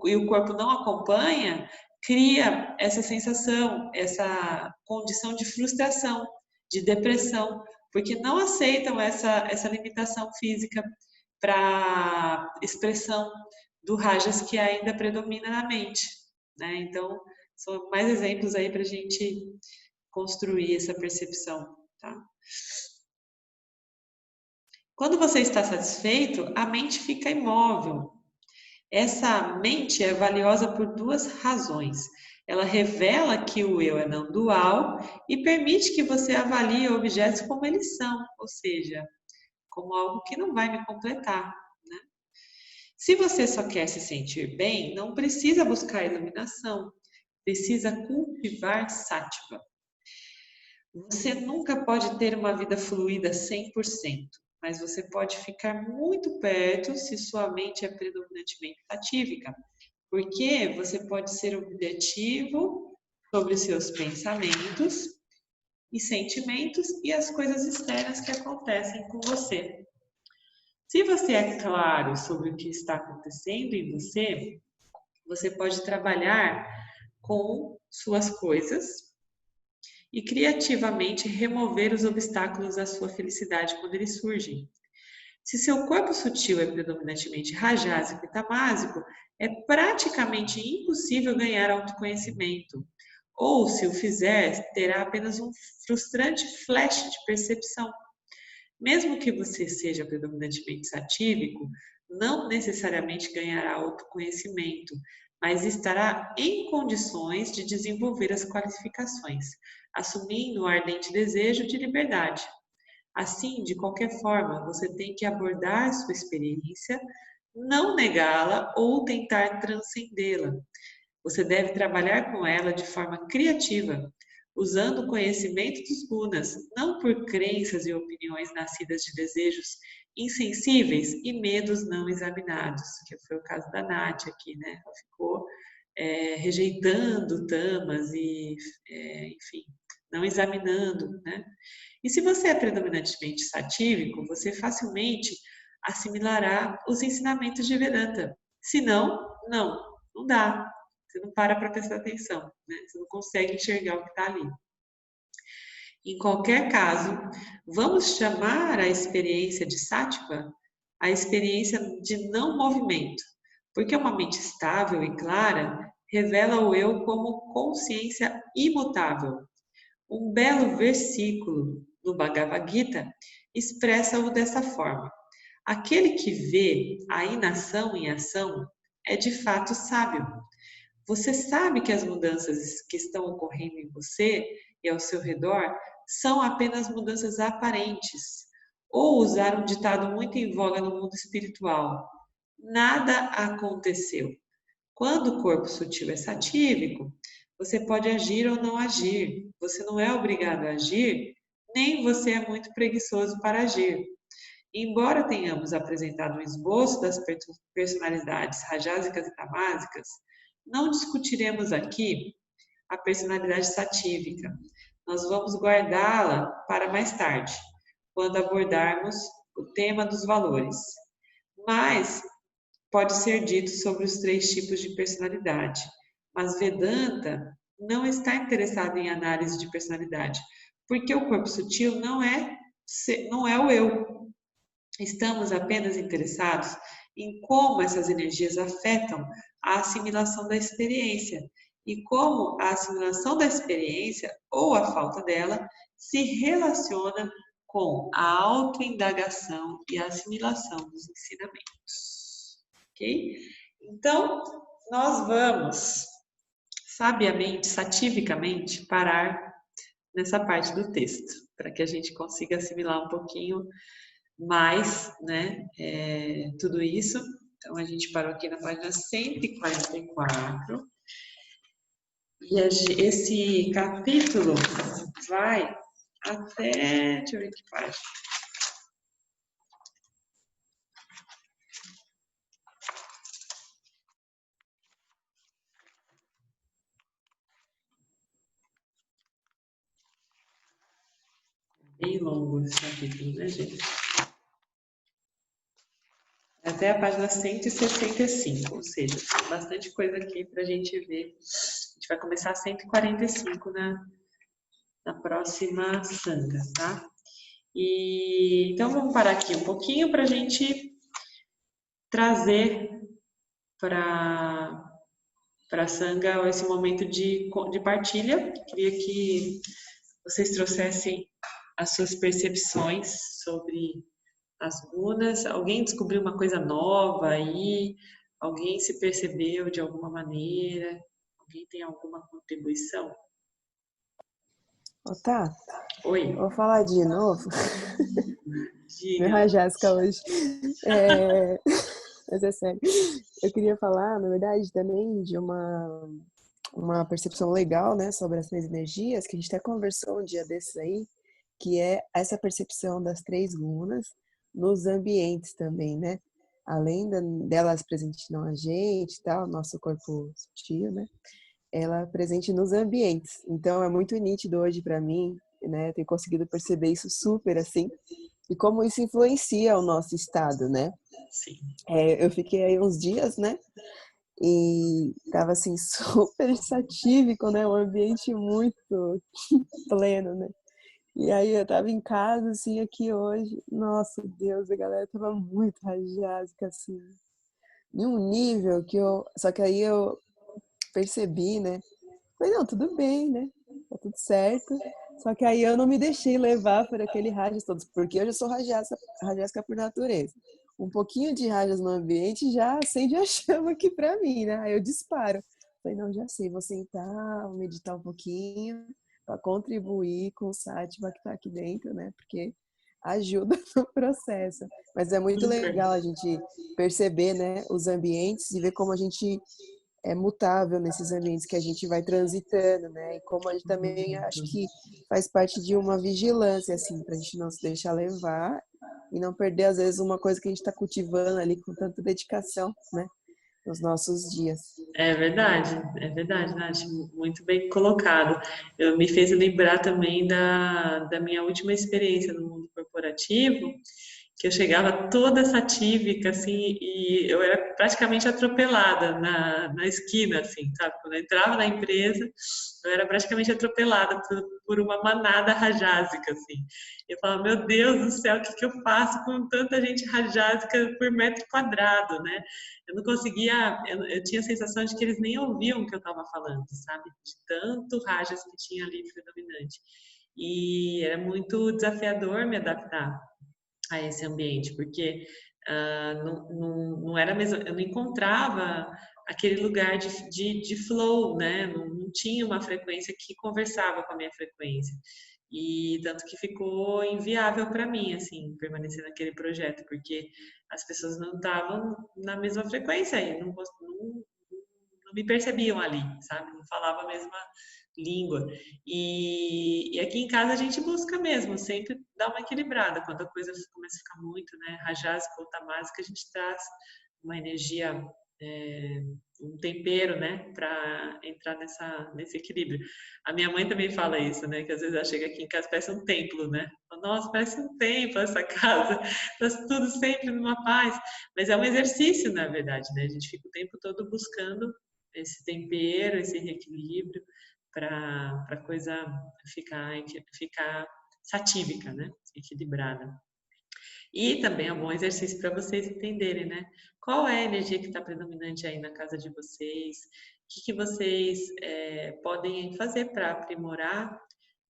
e o corpo não acompanha, cria essa sensação, essa condição de frustração, de depressão, porque não aceitam essa limitação física para expressão do rajas que ainda predomina na mente, né? Então, são mais exemplos aí para a gente construir essa percepção, tá? Quando você está satisfeito, a mente fica imóvel. Essa mente é valiosa por duas razões. Ela revela que o eu é não dual e permite que você avalie objetos como eles são, ou seja, como algo que não vai me completar, né? Se você só quer se sentir bem, não precisa buscar iluminação, precisa cultivar sattva. Você nunca pode ter uma vida fluida 100%, mas você pode ficar muito perto se sua mente é predominantemente satívica, porque você pode ser objetivo sobre os seus pensamentos e sentimentos e as coisas externas que acontecem com você. Se você é claro sobre o que está acontecendo em você, você pode trabalhar com suas coisas e criativamente remover os obstáculos à sua felicidade quando eles surgem. Se seu corpo sutil é predominantemente rajásico e tamásico, é praticamente impossível ganhar autoconhecimento. Ou, se o fizer, terá apenas um frustrante flash de percepção. Mesmo que você seja predominantemente satívico, não necessariamente ganhará autoconhecimento, mas estará em condições de desenvolver as qualificações, assumindo um ardente desejo de liberdade. Assim, de qualquer forma, você tem que abordar sua experiência, não negá-la ou tentar transcendê-la. Você deve trabalhar com ela de forma criativa, usando o conhecimento dos gunas, não por crenças e opiniões nascidas de desejos insensíveis e medos não examinados, que foi o caso da Nath aqui, né? Ela ficou rejeitando tamas e, enfim, não examinando, né? E se você é predominantemente satívico, você facilmente assimilará os ensinamentos de Vedanta. Se não, não dá. Você não para prestar atenção, né? Você não consegue enxergar o que está ali. Em qualquer caso, vamos chamar a experiência de Sattva a experiência de não movimento, porque uma mente estável e clara revela o eu como consciência imutável. Um belo versículo no Bhagavad Gita expressa-o dessa forma: aquele que vê a inação em ação é de fato sábio. Você sabe que as mudanças que estão ocorrendo em você e ao seu redor são apenas mudanças aparentes. Ou usar um ditado muito em voga no mundo espiritual: nada aconteceu. Quando o corpo sutil é satívico, você pode agir ou não agir. Você não é obrigado a agir, nem você é muito preguiçoso para agir. Embora tenhamos apresentado um esboço das personalidades rajásicas e tamásicas, não discutiremos aqui a personalidade satívica. Nós vamos guardá-la para mais tarde, quando abordarmos o tema dos valores. Mas pode ser dito sobre os 3 tipos de personalidade. Mas Vedanta não está interessado em análise de personalidade, porque o corpo sutil não é o eu. Estamos apenas interessados em como essas energias afetam a assimilação da experiência e como a assimilação da experiência ou a falta dela se relaciona com a autoindagação e a assimilação dos ensinamentos. Ok? Então, nós vamos sabiamente, sativicamente, parar nessa parte do texto, para que a gente consiga assimilar um pouquinho mais, né, tudo isso. Então, a gente parou aqui na página 144. E esse capítulo vai até... Deixa eu ver que página. Bem longo esse capítulo, né, gente? Até a página 165, ou seja, tem bastante coisa aqui para a gente ver. A gente vai começar a 145 na próxima sanga, tá? Então, vamos parar aqui um pouquinho para a gente trazer para a sanga esse momento de partilha. Queria que vocês trouxessem as suas percepções sobre as gunas. Alguém descobriu uma coisa nova aí? Alguém se percebeu de alguma maneira? Alguém tem alguma contribuição? Tá, Oi, vou falar de novo. Minha diga. rajasca hoje. Mas é sério. Eu queria falar, na verdade, também de uma percepção legal, né, sobre as 3 energias, que a gente até conversou um dia desses aí, que é essa percepção das 3 gunas nos ambientes também, né? Além delas presentes na gente e tal, nosso corpo sutil, né? Ela é presente nos ambientes. Então é muito nítido hoje para mim, né? Eu tenho conseguido perceber isso super assim, e como isso influencia o nosso estado, né? Sim. Eu fiquei aí uns dias, né? E tava assim super satívico, né? Um ambiente muito pleno, né? E aí eu tava em casa, assim, aqui hoje. Nossa, Deus, a galera tava muito rajásica, assim. Em um nível que eu... Só que aí eu percebi, né? Falei, não, tudo bem, né? Tá tudo certo. Só que aí eu não me deixei levar por aquele rajas todos, porque eu já sou rajásica por natureza. Um pouquinho de rajas no ambiente já acende a chama aqui pra mim, né? Aí eu disparo. Falei, não, já sei, vou sentar, vou meditar um pouquinho para contribuir com o Sátiva que tá aqui dentro, né? Porque ajuda no processo. Mas é muito Super. legal a gente perceber, né, os ambientes e ver como a gente é mutável nesses ambientes que a gente vai transitando, né? E como a gente também acho que faz parte de uma vigilância, assim, para a gente não se deixar levar e não perder, às vezes, uma coisa que a gente está cultivando ali com tanta dedicação, né? Nos nossos dias. É verdade, Nath, muito bem colocado. Me fez lembrar também da minha última experiência no mundo corporativo, que eu chegava toda satívica, assim, e eu era praticamente atropelada na esquina, assim, sabe? Quando eu entrava na empresa, eu era praticamente atropelada por uma manada rajásica, assim. Eu falava, meu Deus do céu, o que que eu faço com tanta gente rajásica por metro quadrado, né? Eu não conseguia, eu tinha a sensação de que eles nem ouviam o que eu estava falando, sabe? De tanto rajas que tinha ali predominante. E era muito desafiador me adaptar a esse ambiente, porque não era mesmo, eu não encontrava aquele lugar de flow, né? Não tinha uma frequência que conversava com a minha frequência. E tanto que ficou inviável para mim, assim, permanecer naquele projeto, porque as pessoas não estavam na mesma frequência e não me percebiam ali, sabe? Não falava a mesma língua. E aqui em casa a gente busca mesmo, sempre dar uma equilibrada. Quando a coisa começa a ficar muito, né, rajásica ou tamásica, a gente traz uma energia, um tempero, né, para entrar nesse equilíbrio. A minha mãe também fala isso, né, que às vezes ela chega aqui em casa, parece um templo, né? Nossa, parece um templo essa casa, tá tudo sempre numa paz. Mas é um exercício, na verdade, né? A gente fica o tempo todo buscando esse tempero, esse reequilíbrio para a coisa ficar satívica, né? Equilibrada. E também é um bom exercício para vocês entenderem, né? Qual é a energia que está predominante aí na casa de vocês? O que vocês podem fazer para aprimorar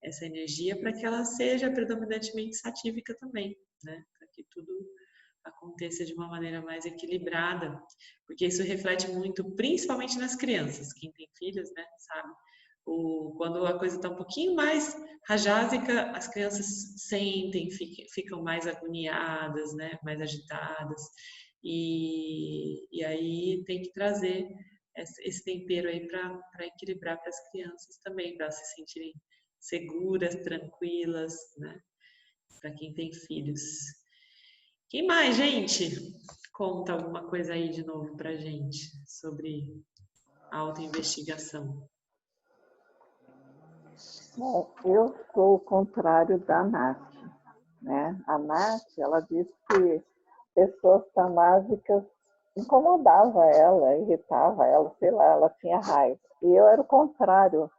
essa energia para que ela seja predominantemente satívica também, né? Para que tudo aconteça de uma maneira mais equilibrada, porque isso reflete muito, principalmente nas crianças. Quem tem filhos, né, sabe? Quando a coisa está um pouquinho mais rajásica, as crianças sentem, ficam mais agoniadas, né, mais agitadas. E aí tem que trazer esse tempero aí para equilibrar para as crianças também, para se sentirem seguras, tranquilas, né? Para quem tem filhos. Quem mais, gente? Conta alguma coisa aí de novo pra gente sobre autoinvestigação. Bom, eu sou o contrário da Nath, né? A Nath, ela disse que pessoas tamásicas incomodava ela, irritava ela, sei lá, ela tinha raiva. E eu era o contrário.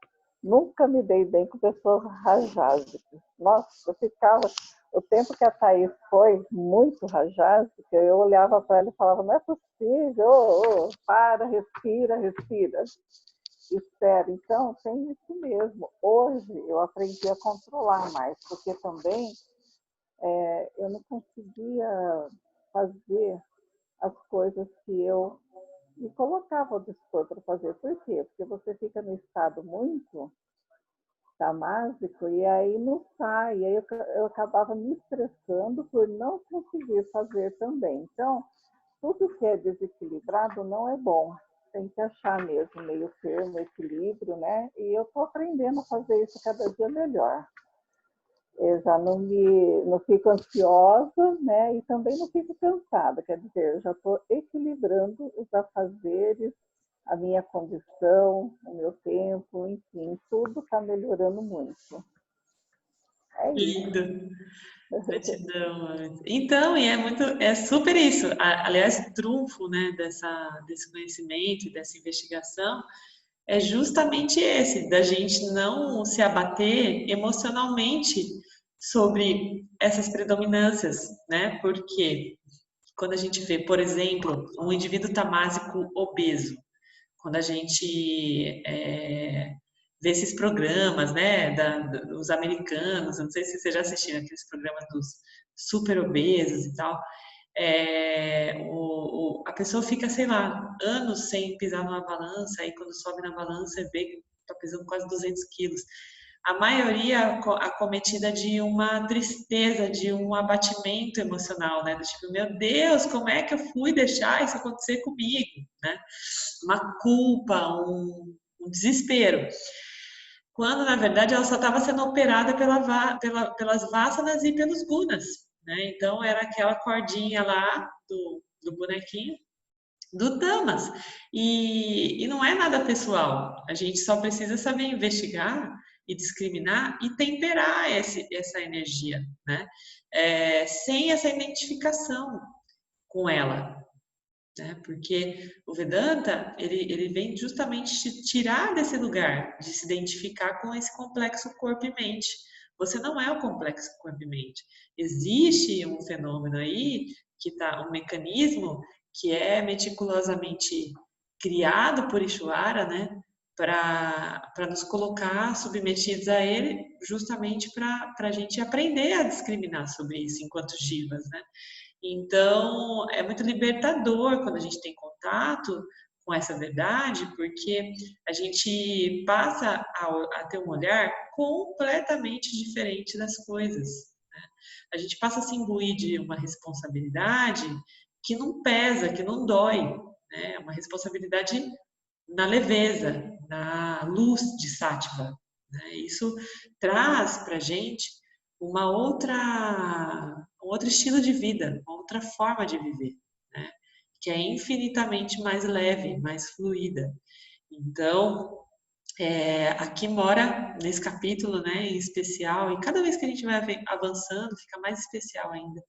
Nunca me dei bem com pessoas rajásicas. Nossa, eu ficava... O tempo que a Thaís foi muito rajásica, eu olhava para ela e falava, não é possível, para, respira, respira. Espera. Então, tem isso mesmo. Hoje eu aprendi a controlar mais, porque também eu não conseguia fazer as coisas que eu me colocava ao dispor para fazer. Por quê? Porque você fica no estado muito tamásico e aí não sai. E aí eu acabava me estressando por não conseguir fazer também. Então, tudo que é desequilibrado não é bom. Tem que achar mesmo meio termo, equilíbrio, né? E eu estou aprendendo a fazer isso cada dia melhor. Eu já não fico ansiosa, né? E também não fico cansada. Quer dizer, eu já estou equilibrando os afazeres, a minha condição, o meu tempo, enfim, tudo está melhorando muito. É isso. Lindo. Gratidão. Então, é super isso. Aliás, o trunfo, né, desse conhecimento, dessa investigação, é justamente esse, da gente não se abater emocionalmente sobre essas predominâncias, né? Porque quando a gente vê, por exemplo, um indivíduo tamásico obeso, quando a gente vê esses programas, né, dos americanos, eu não sei se você já assistiu aqueles programas dos super obesos e tal, a pessoa fica, sei lá, anos sem pisar numa balança, aí quando sobe na balança vê que está pesando quase 200 quilos. A maioria acometida de uma tristeza, de um abatimento emocional, né? Do tipo, meu Deus, como é que eu fui deixar isso acontecer comigo, né? Uma culpa, um desespero. Quando, na verdade, ela só estava sendo operada pelas vássanas e pelos gunas, né? Então, era aquela cordinha lá do bonequinho do Tamas. E não é nada pessoal. A gente só precisa saber investigar e discriminar e temperar essa energia, né? Sem essa identificação com ela, né? Porque o Vedanta, ele vem justamente te tirar desse lugar de se identificar com esse complexo corpo e mente. Você não é o complexo corpo e mente. Existe um fenômeno aí, um mecanismo que é meticulosamente criado por Ishvara, né? Para nos colocar submetidos a ele, justamente para a gente aprender a discriminar sobre isso enquanto jivas, né? Então, é muito libertador quando a gente tem contato com essa verdade, porque a gente passa a ter um olhar completamente diferente das coisas, né? A gente passa a se imbuir de uma responsabilidade que não pesa, que não dói, né? Uma responsabilidade na leveza, na luz de Sattva, né? Isso traz para a gente um outro estilo de vida, uma outra forma de viver, né? Que é infinitamente mais leve, mais fluida. Então, aqui mora, nesse capítulo, né, em especial, e cada vez que a gente vai avançando, fica mais especial ainda,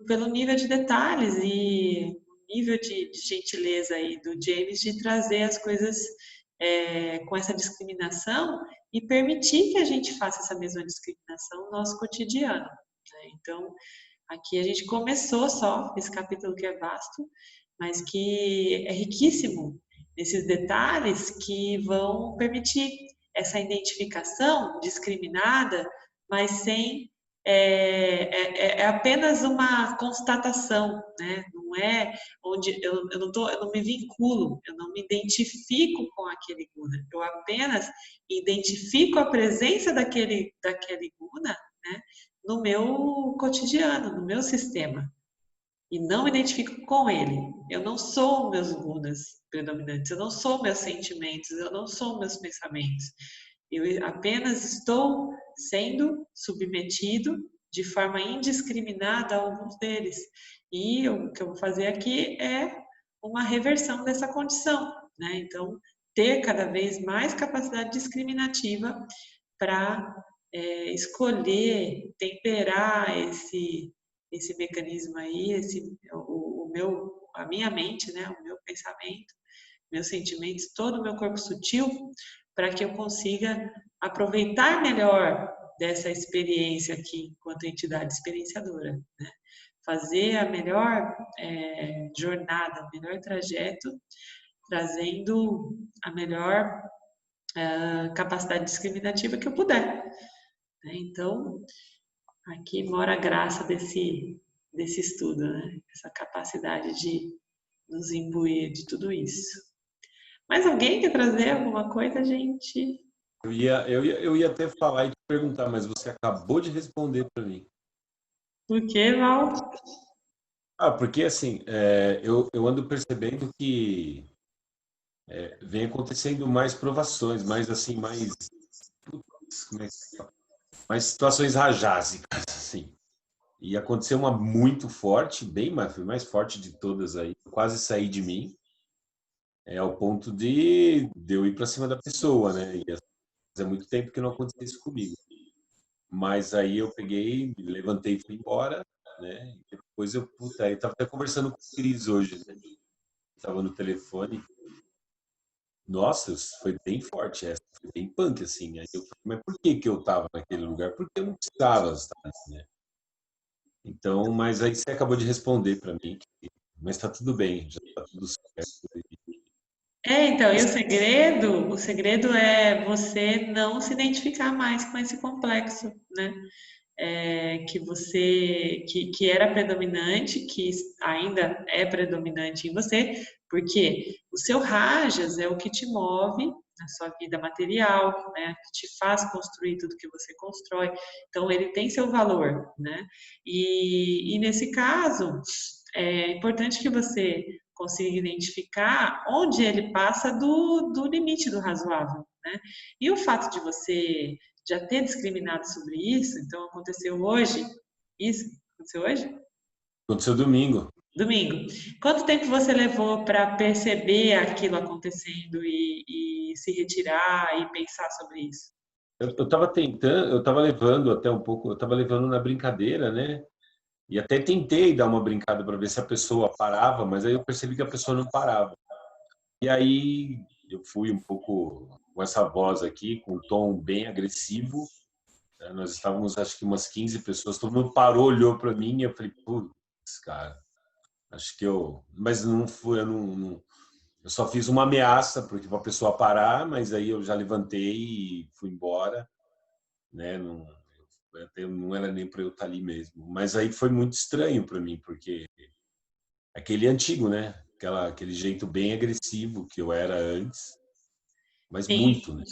pelo nível de detalhes e nível de gentileza aí do James de trazer as coisas com essa discriminação e permitir que a gente faça essa mesma discriminação no nosso cotidiano, né? Então, aqui a gente começou só esse capítulo que é vasto, mas que é riquíssimo nesses detalhes que vão permitir essa identificação discriminada, mas sem é apenas uma constatação, né? Não é onde eu não me vinculo, eu não me identifico com aquele guna, eu apenas identifico a presença daquele guna, né? No meu cotidiano, no meu sistema, e não me identifico com ele. Eu não sou meus gunas predominantes, eu não sou meus sentimentos, eu não sou meus pensamentos. Eu apenas estou sendo submetido de forma indiscriminada a alguns deles. E o que eu vou fazer aqui é uma reversão dessa condição, né? Então, ter cada vez mais capacidade discriminativa para escolher, temperar esse mecanismo aí, a minha mente, né? O meu pensamento, meus sentimentos, todo o meu corpo sutil, para que eu consiga aproveitar melhor dessa experiência aqui, enquanto entidade experienciadora, né? Fazer a melhor jornada, o melhor trajeto, trazendo a melhor capacidade discriminativa que eu puder, né? Então, aqui mora a graça desse estudo, né? Essa capacidade de nos imbuir de tudo isso. Mais alguém quer trazer alguma coisa, gente? Eu ia até falar e te perguntar, mas você acabou de responder para mim. Por que, Val? Porque assim, eu ando percebendo que vem acontecendo mais provações, mais assim, como é que fala? Mais situações rajásicas, assim. E aconteceu uma muito forte, foi mais forte de todas aí, quase saí de mim, ao ponto de eu ir para cima da pessoa, né? E fazia muito tempo que não acontecia isso comigo. Mas aí eu peguei, me levantei e fui embora, né? E depois eu estava até conversando com o Cris hoje, né? Estava no telefone. Nossa, foi bem forte essa, foi bem punk, assim. Aí eu falei, mas por que eu estava naquele lugar? Porque eu não precisava estar, né? Então, mas aí você acabou de responder para mim, mas está tudo bem, já está tudo certo. Então, e o segredo é você não se identificar mais com esse complexo, né? Que era predominante, que ainda é predominante em você, porque o seu rajas é o que te move na sua vida material, né? Que te faz construir tudo que você constrói. Então, ele tem seu valor, né? E nesse caso, é importante que você consiga identificar onde ele passa do limite do razoável, né? E o fato de você já ter discriminado sobre isso, então aconteceu hoje, isso aconteceu hoje? Aconteceu domingo. Domingo. Quanto tempo você levou para perceber aquilo acontecendo e se retirar e pensar sobre isso? Eu tava tentando, eu tava levando até um pouco, eu tava levando na brincadeira, né? E até tentei dar uma brincada para ver se a pessoa parava, mas aí eu percebi que a pessoa não parava. E aí eu fui um pouco com essa voz aqui, com um tom bem agressivo. Nós estávamos, acho que umas 15 pessoas, todo mundo parou, olhou para mim e eu falei, putz, cara, acho que eu. Mas não foi, eu só fiz uma ameaça porque para a pessoa parar, mas aí eu já levantei e fui embora, né? Não, não era nem para eu estar ali mesmo. Mas aí foi muito estranho para mim, porque aquele antigo, né? Aquele jeito bem agressivo que eu era antes, mas Sim. muito, né?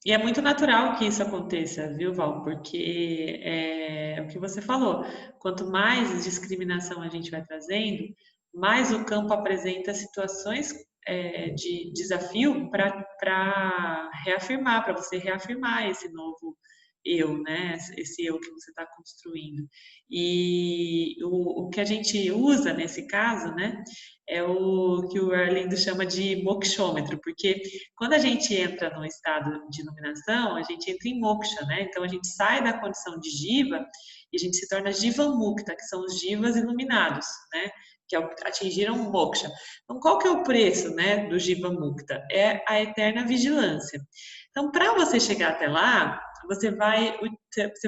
E é muito natural que isso aconteça, viu, Val? Porque é o que você falou. Quanto mais discriminação a gente vai trazendo, mais o campo apresenta situações de desafio para reafirmar, para você reafirmar esse novo eu, né? Esse eu que você está construindo. E o que a gente usa nesse caso, né? É o que o Arlindo chama de mokshômetro, porque quando a gente entra no estado de iluminação, a gente entra em moksha, né? Então a gente sai da condição de jiva e a gente se torna jivamukta, que são os jivas iluminados, né? Que atingiram o moksha. Então qual que é o preço, né, do jivamukta? É a eterna vigilância. Então para você chegar até lá, você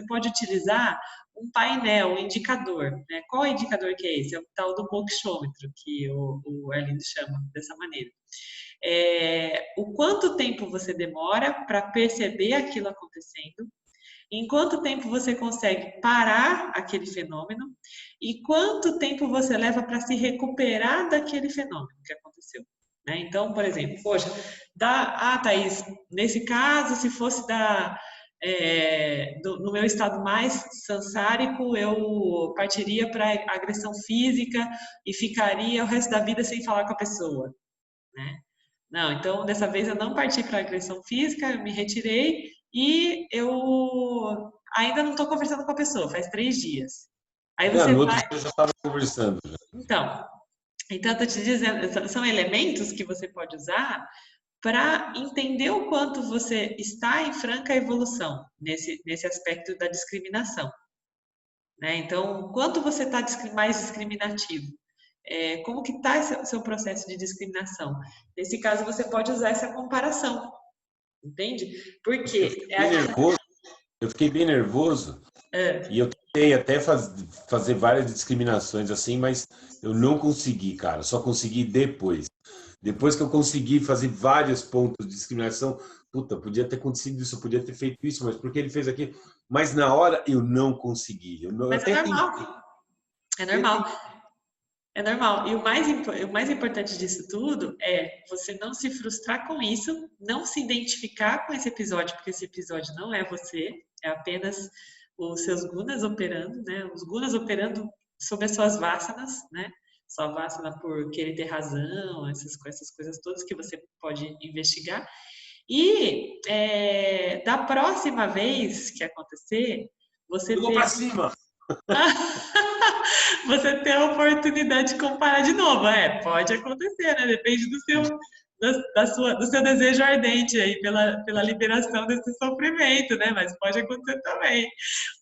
pode utilizar um painel, um indicador, né? Qual é o indicador que é esse? É o tal do mokshômetro, que o Arlindo chama dessa maneira. O quanto tempo você demora para perceber aquilo acontecendo, em quanto tempo você consegue parar aquele fenômeno e quanto tempo você leva para se recuperar daquele fenômeno que aconteceu. Né? Então, por exemplo, poxa, Thaís, nesse caso, se fosse no meu estado mais sansárico, eu partiria para agressão física e ficaria o resto da vida sem falar com a pessoa. Né? Não, então dessa vez eu não parti para agressão física, eu me retirei e eu ainda não estou conversando com a pessoa, faz 3 dias. Aí você No outro vai. dia eu já estava conversando. Então, eu tô te dizendo, são elementos que você pode usar para entender o quanto você está em franca evolução nesse aspecto da discriminação. Né? Então, quanto você está mais discriminativo? Como que está o seu processo de discriminação? Nesse caso, você pode usar essa comparação, entende? Porque Eu fiquei bem nervoso e eu tentei até fazer várias discriminações assim, mas eu não consegui, cara. Só consegui depois. Depois que eu consegui fazer vários pontos de discriminação, puta, podia ter acontecido isso, podia ter feito isso, mas porque ele fez aquilo? Mas na hora eu não consegui. Eu mas é até normal. É normal. É normal. E o mais importante disso tudo é você não se frustrar com isso, não se identificar com esse episódio, porque esse episódio não é você, é apenas os seus gunas operando, né? Os gunas operando sobre as suas vasanas, né? Sua vasana por querer ter razão, essas coisas todas que você pode investigar. E da próxima vez que acontecer, você eu vou ter para cima. você ter a oportunidade de comparar de novo. Pode acontecer, né? Depende do seu desejo ardente aí pela liberação desse sofrimento, né? Mas pode acontecer também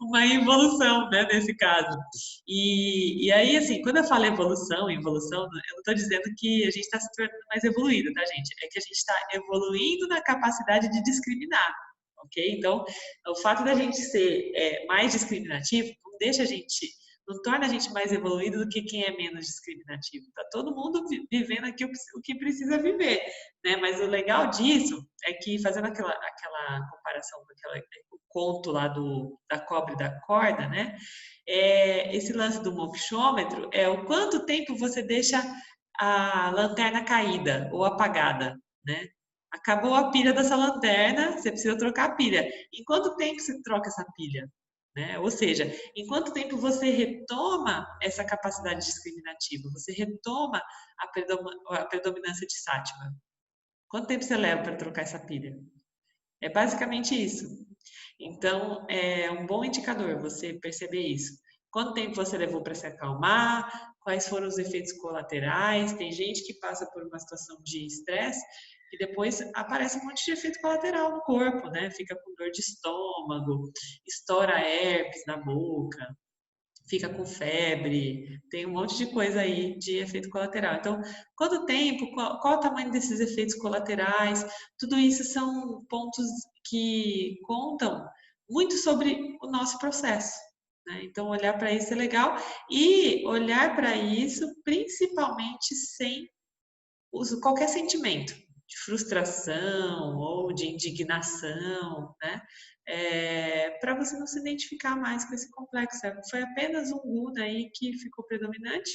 uma evolução, né? Nesse caso. E aí, assim, quando eu falo evolução, eu não estou dizendo que a gente está se tornando mais evoluído, tá, gente? É que a gente está evoluindo na capacidade de discriminar. Ok? Então, o fato da gente ser mais discriminativo não deixa a gente não torna a gente mais evoluído do que quem é menos discriminativo. Tá todo mundo vivendo aqui o que precisa viver, né? Mas o legal disso é que, fazendo aquela comparação com o conto lá da cobra e da corda, né? Esse lance do mokshômetro é o quanto tempo você deixa a lanterna caída ou apagada, né? Acabou a pilha dessa lanterna, você precisa trocar a pilha. Em quanto tempo você troca essa pilha? Né? Ou seja, em quanto tempo você retoma essa capacidade discriminativa? Você retoma a predominância de Sátiva? Quanto tempo você leva para trocar essa pilha? É basicamente isso. Então, é um bom indicador você perceber isso. Quanto tempo você levou para se acalmar? Quais foram os efeitos colaterais? Tem gente que passa por uma situação de estresse E depois aparece um monte de efeito colateral no corpo, né? Fica com dor de estômago, estoura herpes na boca, fica com febre, tem um monte de coisa aí de efeito colateral. Então, quanto tempo, qual o tamanho desses efeitos colaterais, tudo isso são pontos que contam muito sobre o nosso processo, né? Então, olhar para isso é legal e olhar para isso principalmente sem qualquer sentimento de frustração ou de indignação, né? Para você não se identificar mais com esse complexo. Foi apenas um guna aí que ficou predominante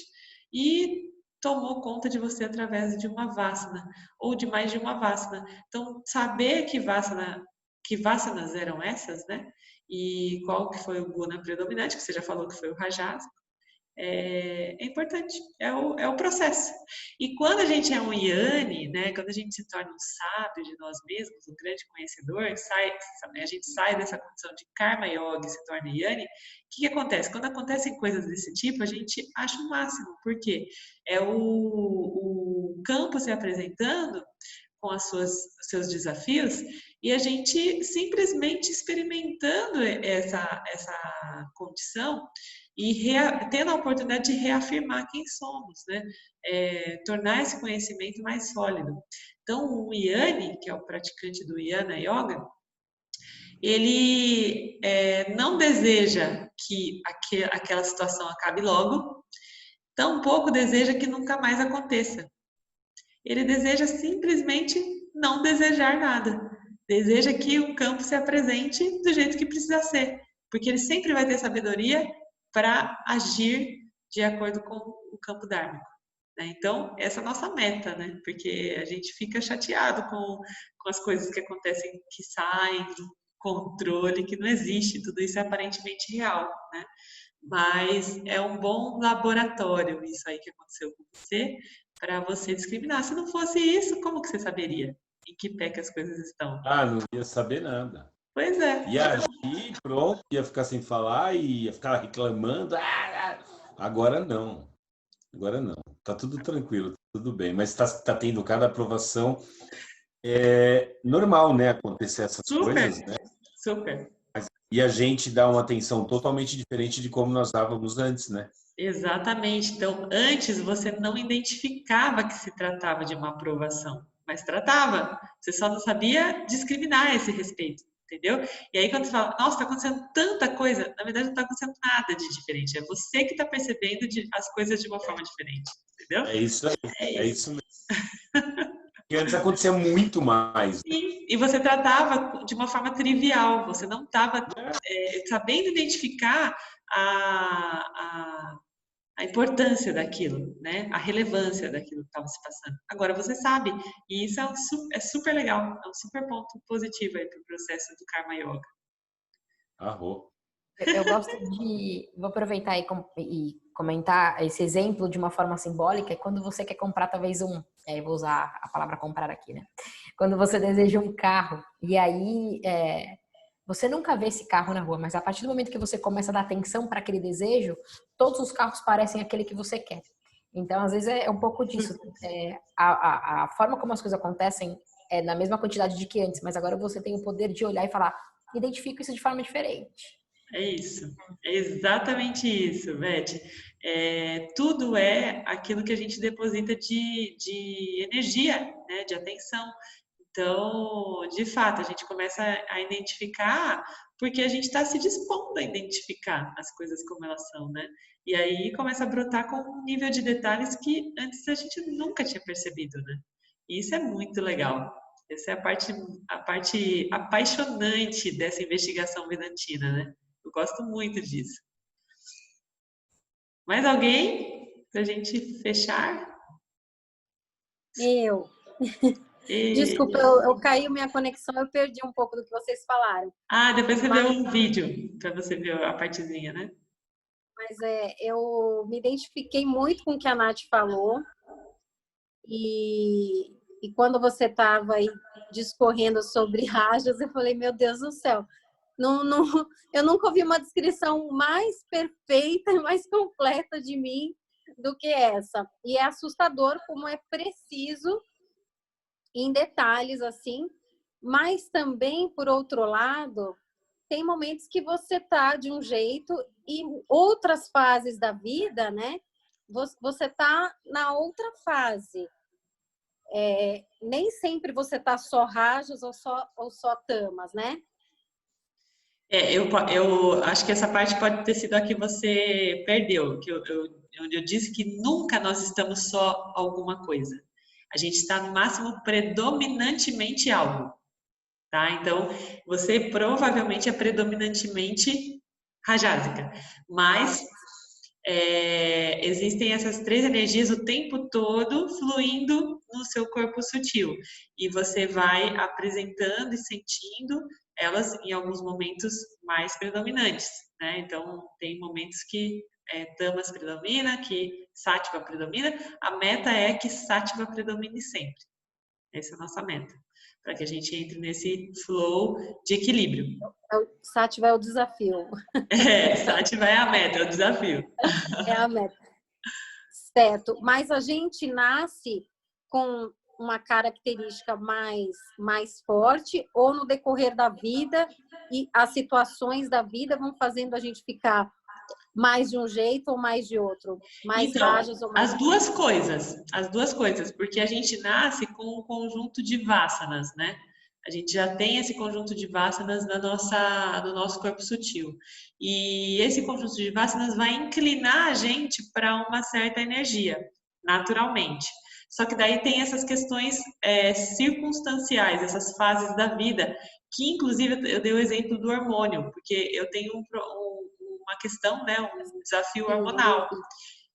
e tomou conta de você através de uma vasana ou de mais de uma vasana. Então, saber que vasanas eram essas, né? E qual que foi o guna predominante, que você já falou que foi o Rajasa, é importante, é o processo. E quando a gente é um Yani, né, quando a gente se torna um sábio de nós mesmos, um grande conhecedor, a gente sai dessa condição de Karma Yoga e se torna Yani, o que acontece? Quando acontecem coisas desse tipo, a gente acha o máximo, porque é o campo se apresentando com os seus desafios e a gente simplesmente experimentando essa condição e tendo a oportunidade de reafirmar quem somos, né? Tornar esse conhecimento mais sólido. Então, o Yani, que é o praticante do Yana Yoga, ele não deseja que aquela situação acabe logo, tampouco deseja que nunca mais aconteça. Ele deseja simplesmente não desejar nada. Deseja que o campo se apresente do jeito que precisa ser, porque ele sempre vai ter sabedoria para agir de acordo com o campo dármico, né? Então, essa é a nossa meta, né? Porque a gente fica chateado com as coisas que acontecem, que saem do controle, que não existe, tudo isso é aparentemente real, né? Mas é um bom laboratório isso aí que aconteceu com você, para você discriminar. Se não fosse isso, como que você saberia em que pé que as coisas estão? Ah, não ia saber nada. Pois é. Ia agir, pronto, ia ficar sem falar, ia ficar reclamando. Agora não. Agora não. Tá tudo tranquilo, tudo bem. Mas tá tendo cada aprovação. É normal, né, acontecer essas coisas, né? Super. E a gente dá uma atenção totalmente diferente de como nós dávamos antes, né? Exatamente. Então, antes você não identificava que se tratava de uma aprovação, mas tratava. Você só não sabia discriminar a esse respeito, entendeu? E aí quando você fala, nossa, está acontecendo tanta coisa, na verdade não está acontecendo nada de diferente. É você que está percebendo as coisas de uma forma diferente, entendeu? É isso aí. É isso mesmo. E antes acontecia muito mais. Sim, e você tratava de uma forma trivial, você não estava sabendo identificar a importância daquilo, né? A relevância daquilo que estava se passando. Agora você sabe, e isso é super legal, é um super ponto positivo aí para o processo do Karma Yoga. Arro. Eu gosto vou aproveitar e comentar esse exemplo de uma forma simbólica, é quando você quer comprar talvez vou usar a palavra comprar aqui, né? Quando você deseja um carro, e aí você nunca vê esse carro na rua, mas a partir do momento que você começa a dar atenção para aquele desejo, todos os carros parecem aquele que você quer. Então, às vezes é um pouco disso. A forma como as coisas acontecem é na mesma quantidade de que antes, mas agora você tem o poder de olhar e falar, identifico isso de forma diferente. É isso, é exatamente isso, Beth. Tudo é aquilo que a gente deposita de energia, né, de atenção. Então, de fato, a gente começa a identificar porque a gente está se dispondo a identificar as coisas como elas são, né? E aí começa a brotar com um nível de detalhes que antes a gente nunca tinha percebido, né? E isso é muito legal. Essa é a parte apaixonante dessa investigação vedantina, né? Eu gosto muito disso. Mais alguém para a gente fechar? Eu. Desculpa, eu caiu minha conexão, eu perdi um pouco do que vocês falaram. Depois você vê um vídeo para você ver a partezinha, né? Mas eu me identifiquei muito com o que a Nath falou. E quando você estava aí discorrendo sobre rajas, eu falei, meu Deus do céu. Eu nunca ouvi uma descrição mais perfeita e mais completa de mim do que essa. E é assustador como é preciso em detalhes assim, mas também, por outro lado, tem momentos que você tá de um jeito e outras fases da vida, né? Você tá na outra fase. Nem sempre você tá só rajas ou só tamas, né? Eu acho que essa parte pode ter sido a que você perdeu, onde eu disse que nunca nós estamos só alguma coisa. A gente está, no máximo, predominantemente algo, tá? Então, você provavelmente é predominantemente rajásica, mas existem essas 3 energias o tempo todo fluindo no seu corpo sutil, e você vai apresentando e sentindo elas em alguns momentos mais predominantes, né? Então, tem momentos que Tamas predomina, que Sattva predomina. A meta é que Sattva predomine sempre. Essa é a nossa meta, para que a gente entre nesse flow de equilíbrio. Sattva é o desafio. Sattva é a meta, é o desafio. É a meta. Certo. Mas a gente nasce com uma característica mais forte, ou no decorrer da vida e as situações da vida vão fazendo a gente ficar mais de um jeito ou mais de outro? Mais Então, rajas ou mais... as duas coisas, porque a gente nasce com um conjunto de vasanas, né? A gente já tem esse conjunto de vasanas no nosso corpo sutil. E esse conjunto de vasanas vai inclinar a gente para uma certa energia, naturalmente. Só que daí tem essas questões circunstanciais, essas fases da vida, que inclusive eu dei o exemplo do hormônio, porque eu tenho uma questão, né, um desafio hormonal,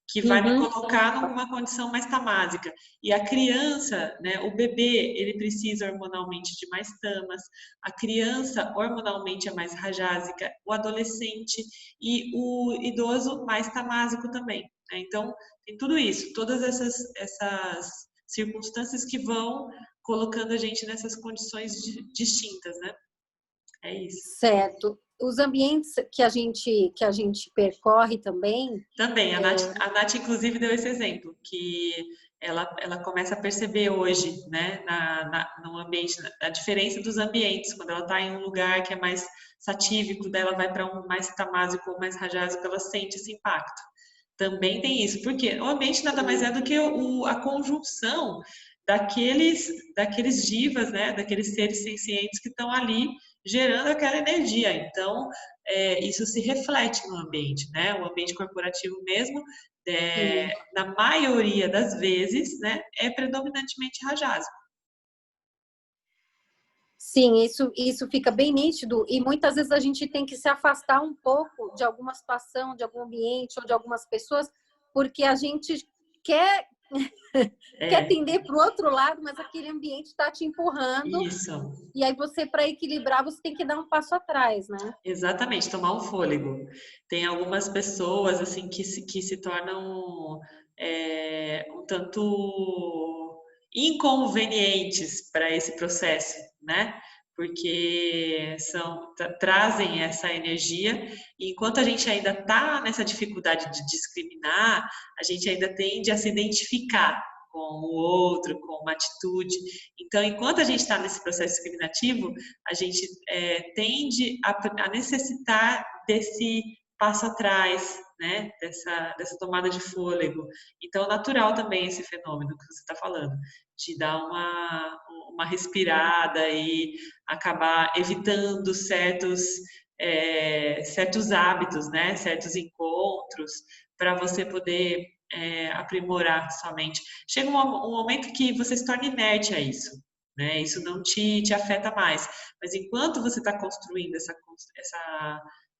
que vai me colocar numa condição mais tamásica. E a criança, né, o bebê, ele precisa hormonalmente de mais tamas, a criança hormonalmente é mais rajásica, o adolescente e o idoso mais tamásico também, né? Então, tem tudo isso, todas essas circunstâncias que vão colocando a gente nessas condições distintas, né? É isso. Certo. Os ambientes que a gente percorre também... Também, a Nath inclusive deu esse exemplo, que ela começa a perceber hoje, né, no ambiente, a diferença dos ambientes, quando ela está em um lugar que é mais satívico, daí ela vai para um mais tamásico ou mais rajásico, ela sente esse impacto. Também tem isso, porque o ambiente nada mais é do que a conjunção daqueles divas, né, daqueles seres sencientes que estão ali gerando aquela energia. Então, isso se reflete no ambiente, né? O ambiente corporativo mesmo, na maioria das vezes, né, é predominantemente rajásico. Sim, isso fica bem nítido, e muitas vezes a gente tem que se afastar um pouco de alguma situação, de algum ambiente ou de algumas pessoas, porque a gente quer tender para o outro lado, mas aquele ambiente está te empurrando. Isso. E aí você, para equilibrar, você tem que dar um passo atrás, né? Exatamente, tomar um fôlego. Tem algumas pessoas assim que se tornam um tanto inconvenientes para esse processo, né? Porque trazem essa energia, e enquanto a gente ainda está nessa dificuldade de discriminar, a gente ainda tende a se identificar com o outro, com uma atitude. Então, enquanto a gente está nesse processo discriminativo, a gente tende a necessitar desse passo atrás, né? Dessa tomada de fôlego. Então, é natural também esse fenômeno que você está falando, de dar uma respirada e acabar evitando certos hábitos, né? Certos encontros, para você poder aprimorar sua mente. Chega um momento que você se torna inerte a isso, né? Isso não te afeta mais. Mas enquanto você está construindo essa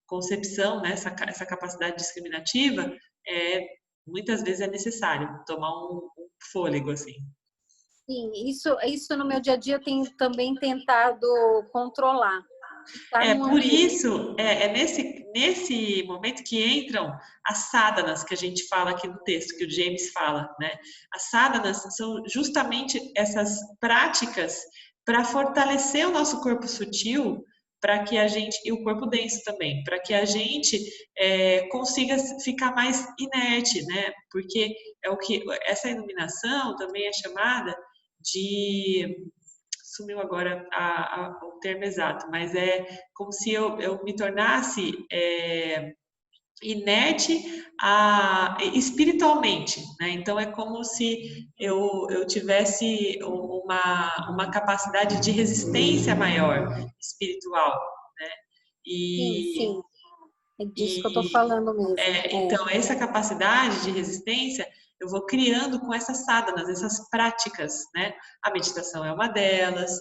concepção, né? essa capacidade discriminativa, muitas vezes é necessário tomar um fôlego, assim. Sim, isso no meu dia a dia eu tenho também tentado controlar. Por isso, nesse momento que entram as sadhanas, que a gente fala aqui no texto, que o James fala, né? As sadhanas são justamente essas práticas para fortalecer o nosso corpo sutil, para que a gente, e o corpo denso também, para que a gente consiga ficar mais inerte, né? Porque essa iluminação também é chamada sumiu agora o termo exato, mas é como se eu me tornasse inerte espiritualmente, né? Então é como se eu tivesse uma capacidade de resistência maior espiritual, né? Sim, E, sim. É disso que eu estou falando mesmo. então, essa capacidade de resistência eu vou criando com essas sadhanas, essas práticas, né? A meditação é uma delas,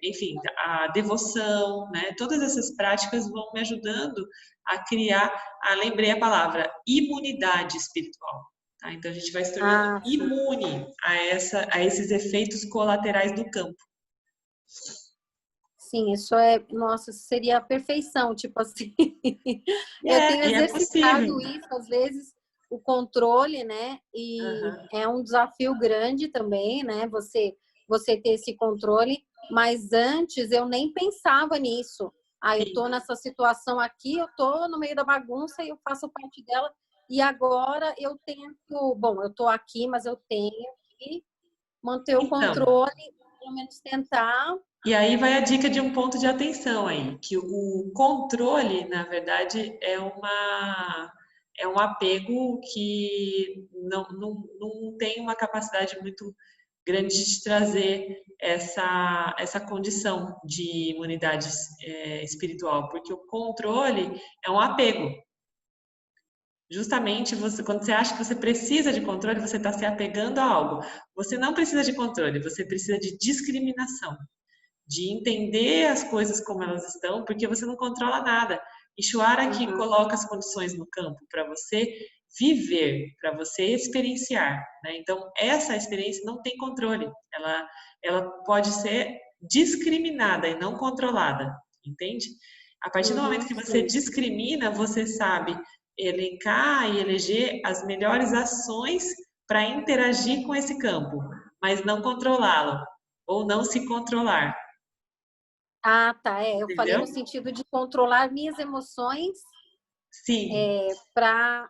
enfim, a devoção, né? Todas essas práticas vão me ajudando a criar, lembrei a palavra, imunidade espiritual. Tá? Então, a gente vai se tornando imune a esses efeitos colaterais do campo. Sim, isso nossa, seria a perfeição, tipo assim. Eu tenho exercitado isso, às vezes, o controle, né? E é um desafio grande também, né? Você ter esse controle, mas antes eu nem pensava nisso. Eu tô nessa situação aqui, eu tô no meio da bagunça e eu faço parte dela. E agora eu tento, bom, eu tô aqui, mas eu tenho que manter o controle, pelo menos tentar. E aí vai a dica de um ponto de atenção aí, que o controle, na verdade, é um apego que não tem uma capacidade muito grande de trazer essa condição de imunidade espiritual, porque o controle é um apego. Justamente, quando você acha que você precisa de controle, você está se apegando a algo. Você não precisa de controle, você precisa de discriminação, de entender as coisas como elas estão, porque você não controla nada. Ishwara que coloca as condições no campo para você viver, para você experienciar, né? Então, essa experiência não tem controle. Ela pode ser discriminada e não controlada, entende? A partir do momento que você discrimina, você sabe elencar e eleger as melhores ações para interagir com esse campo, mas não controlá-lo, ou não se controlar. Tá. Eu falei no sentido de controlar minhas emoções. Sim. Para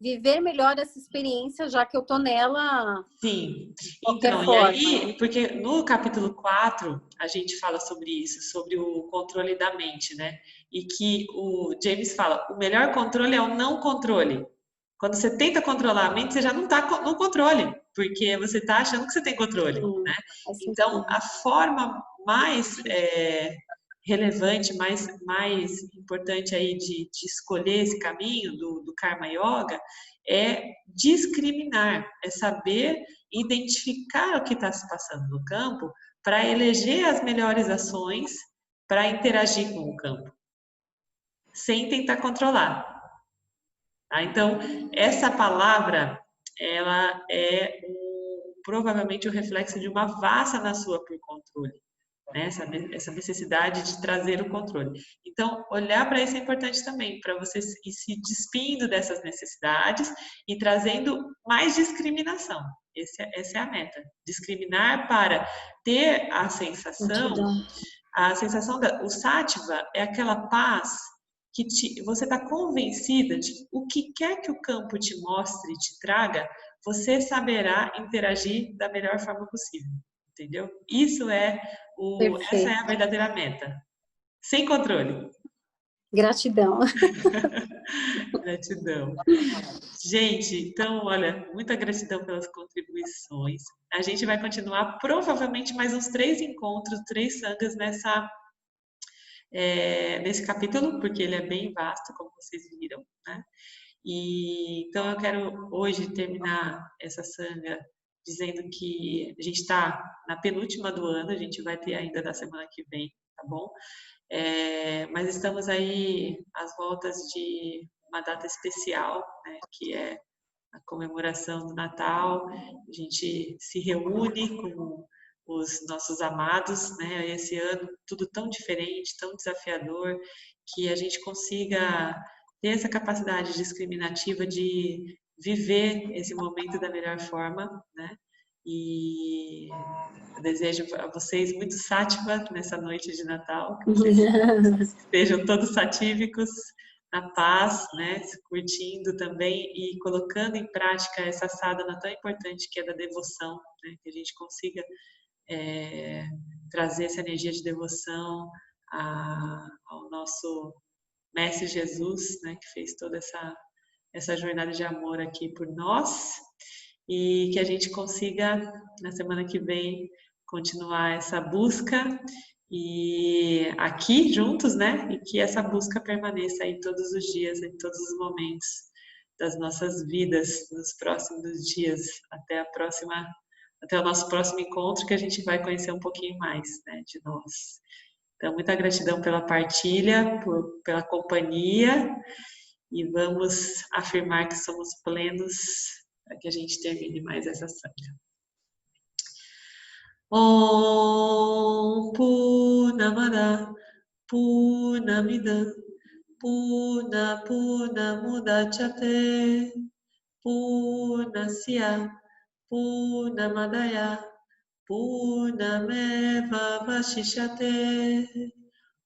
viver melhor essa experiência, já que eu tô nela. Sim. Então, e aí, porque no capítulo 4, a gente fala sobre isso, sobre o controle da mente, né? E que o James fala, o melhor controle é o não controle. Quando você tenta controlar a mente, você já não está no controle, porque você está achando que você tem controle, né? Então, a forma mais relevante, mais importante aí de escolher esse caminho do Karma Yoga é discriminar, é saber identificar o que está se passando no campo para eleger as melhores ações para interagir com o campo, sem tentar controlar. Tá? Então, essa palavra, ela é provavelmente o reflexo de uma vassana sua por controle, né? Essa necessidade de trazer o controle. Então, olhar para isso é importante também, para você ir se despindo dessas necessidades e trazendo mais discriminação. Essa é a meta. Discriminar para ter a sensação o sátiva é aquela paz que você está convencida de o que quer que o campo te mostre, te traga, você saberá interagir da melhor forma possível, entendeu? Essa é a verdadeira meta. Sem controle. Gratidão. Gratidão. Gente, então, olha, muita gratidão pelas contribuições. A gente vai continuar provavelmente mais uns 3 encontros, 3 sangas nesse capítulo, porque ele é bem vasto, como vocês viram, né? E então eu quero hoje terminar essa sanga dizendo que a gente está na penúltima do ano, a gente vai ter ainda da semana que vem, tá bom? Mas estamos aí às voltas de uma data especial, né, que é a comemoração do Natal. A gente se reúne com os nossos amados, né? Esse ano tudo tão diferente, tão desafiador, que a gente consiga ter essa capacidade discriminativa de viver esse momento da melhor forma, né? E eu desejo a vocês muito sátiva nessa noite de Natal, que vocês estejam todos satívicos, na paz, né? Curtindo também e colocando em prática essa sadhana tão importante que é da devoção, né? Que a gente consiga trazer essa energia de devoção ao nosso Mestre Jesus, né? Que fez toda essa jornada de amor aqui por nós e que a gente consiga, na semana que vem, continuar essa busca e aqui juntos, né? E que essa busca permaneça aí todos os dias, em todos os momentos das nossas vidas, nos próximos dias, até o nosso próximo encontro, que a gente vai conhecer um pouquinho mais, né, de nós. Então, muita gratidão pela partilha, pela companhia, e vamos afirmar que somos plenos para que a gente termine mais essa sanga. Om Purnamada Purnamidam Purnamudachyate Purnasya Purnamadaya Purnameva Vashishyate.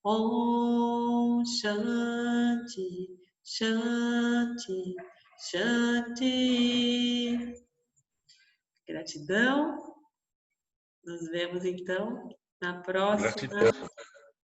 Om Shanti Shanti Shanti. Gratidão. Nos vemos então na próxima. Gratidão.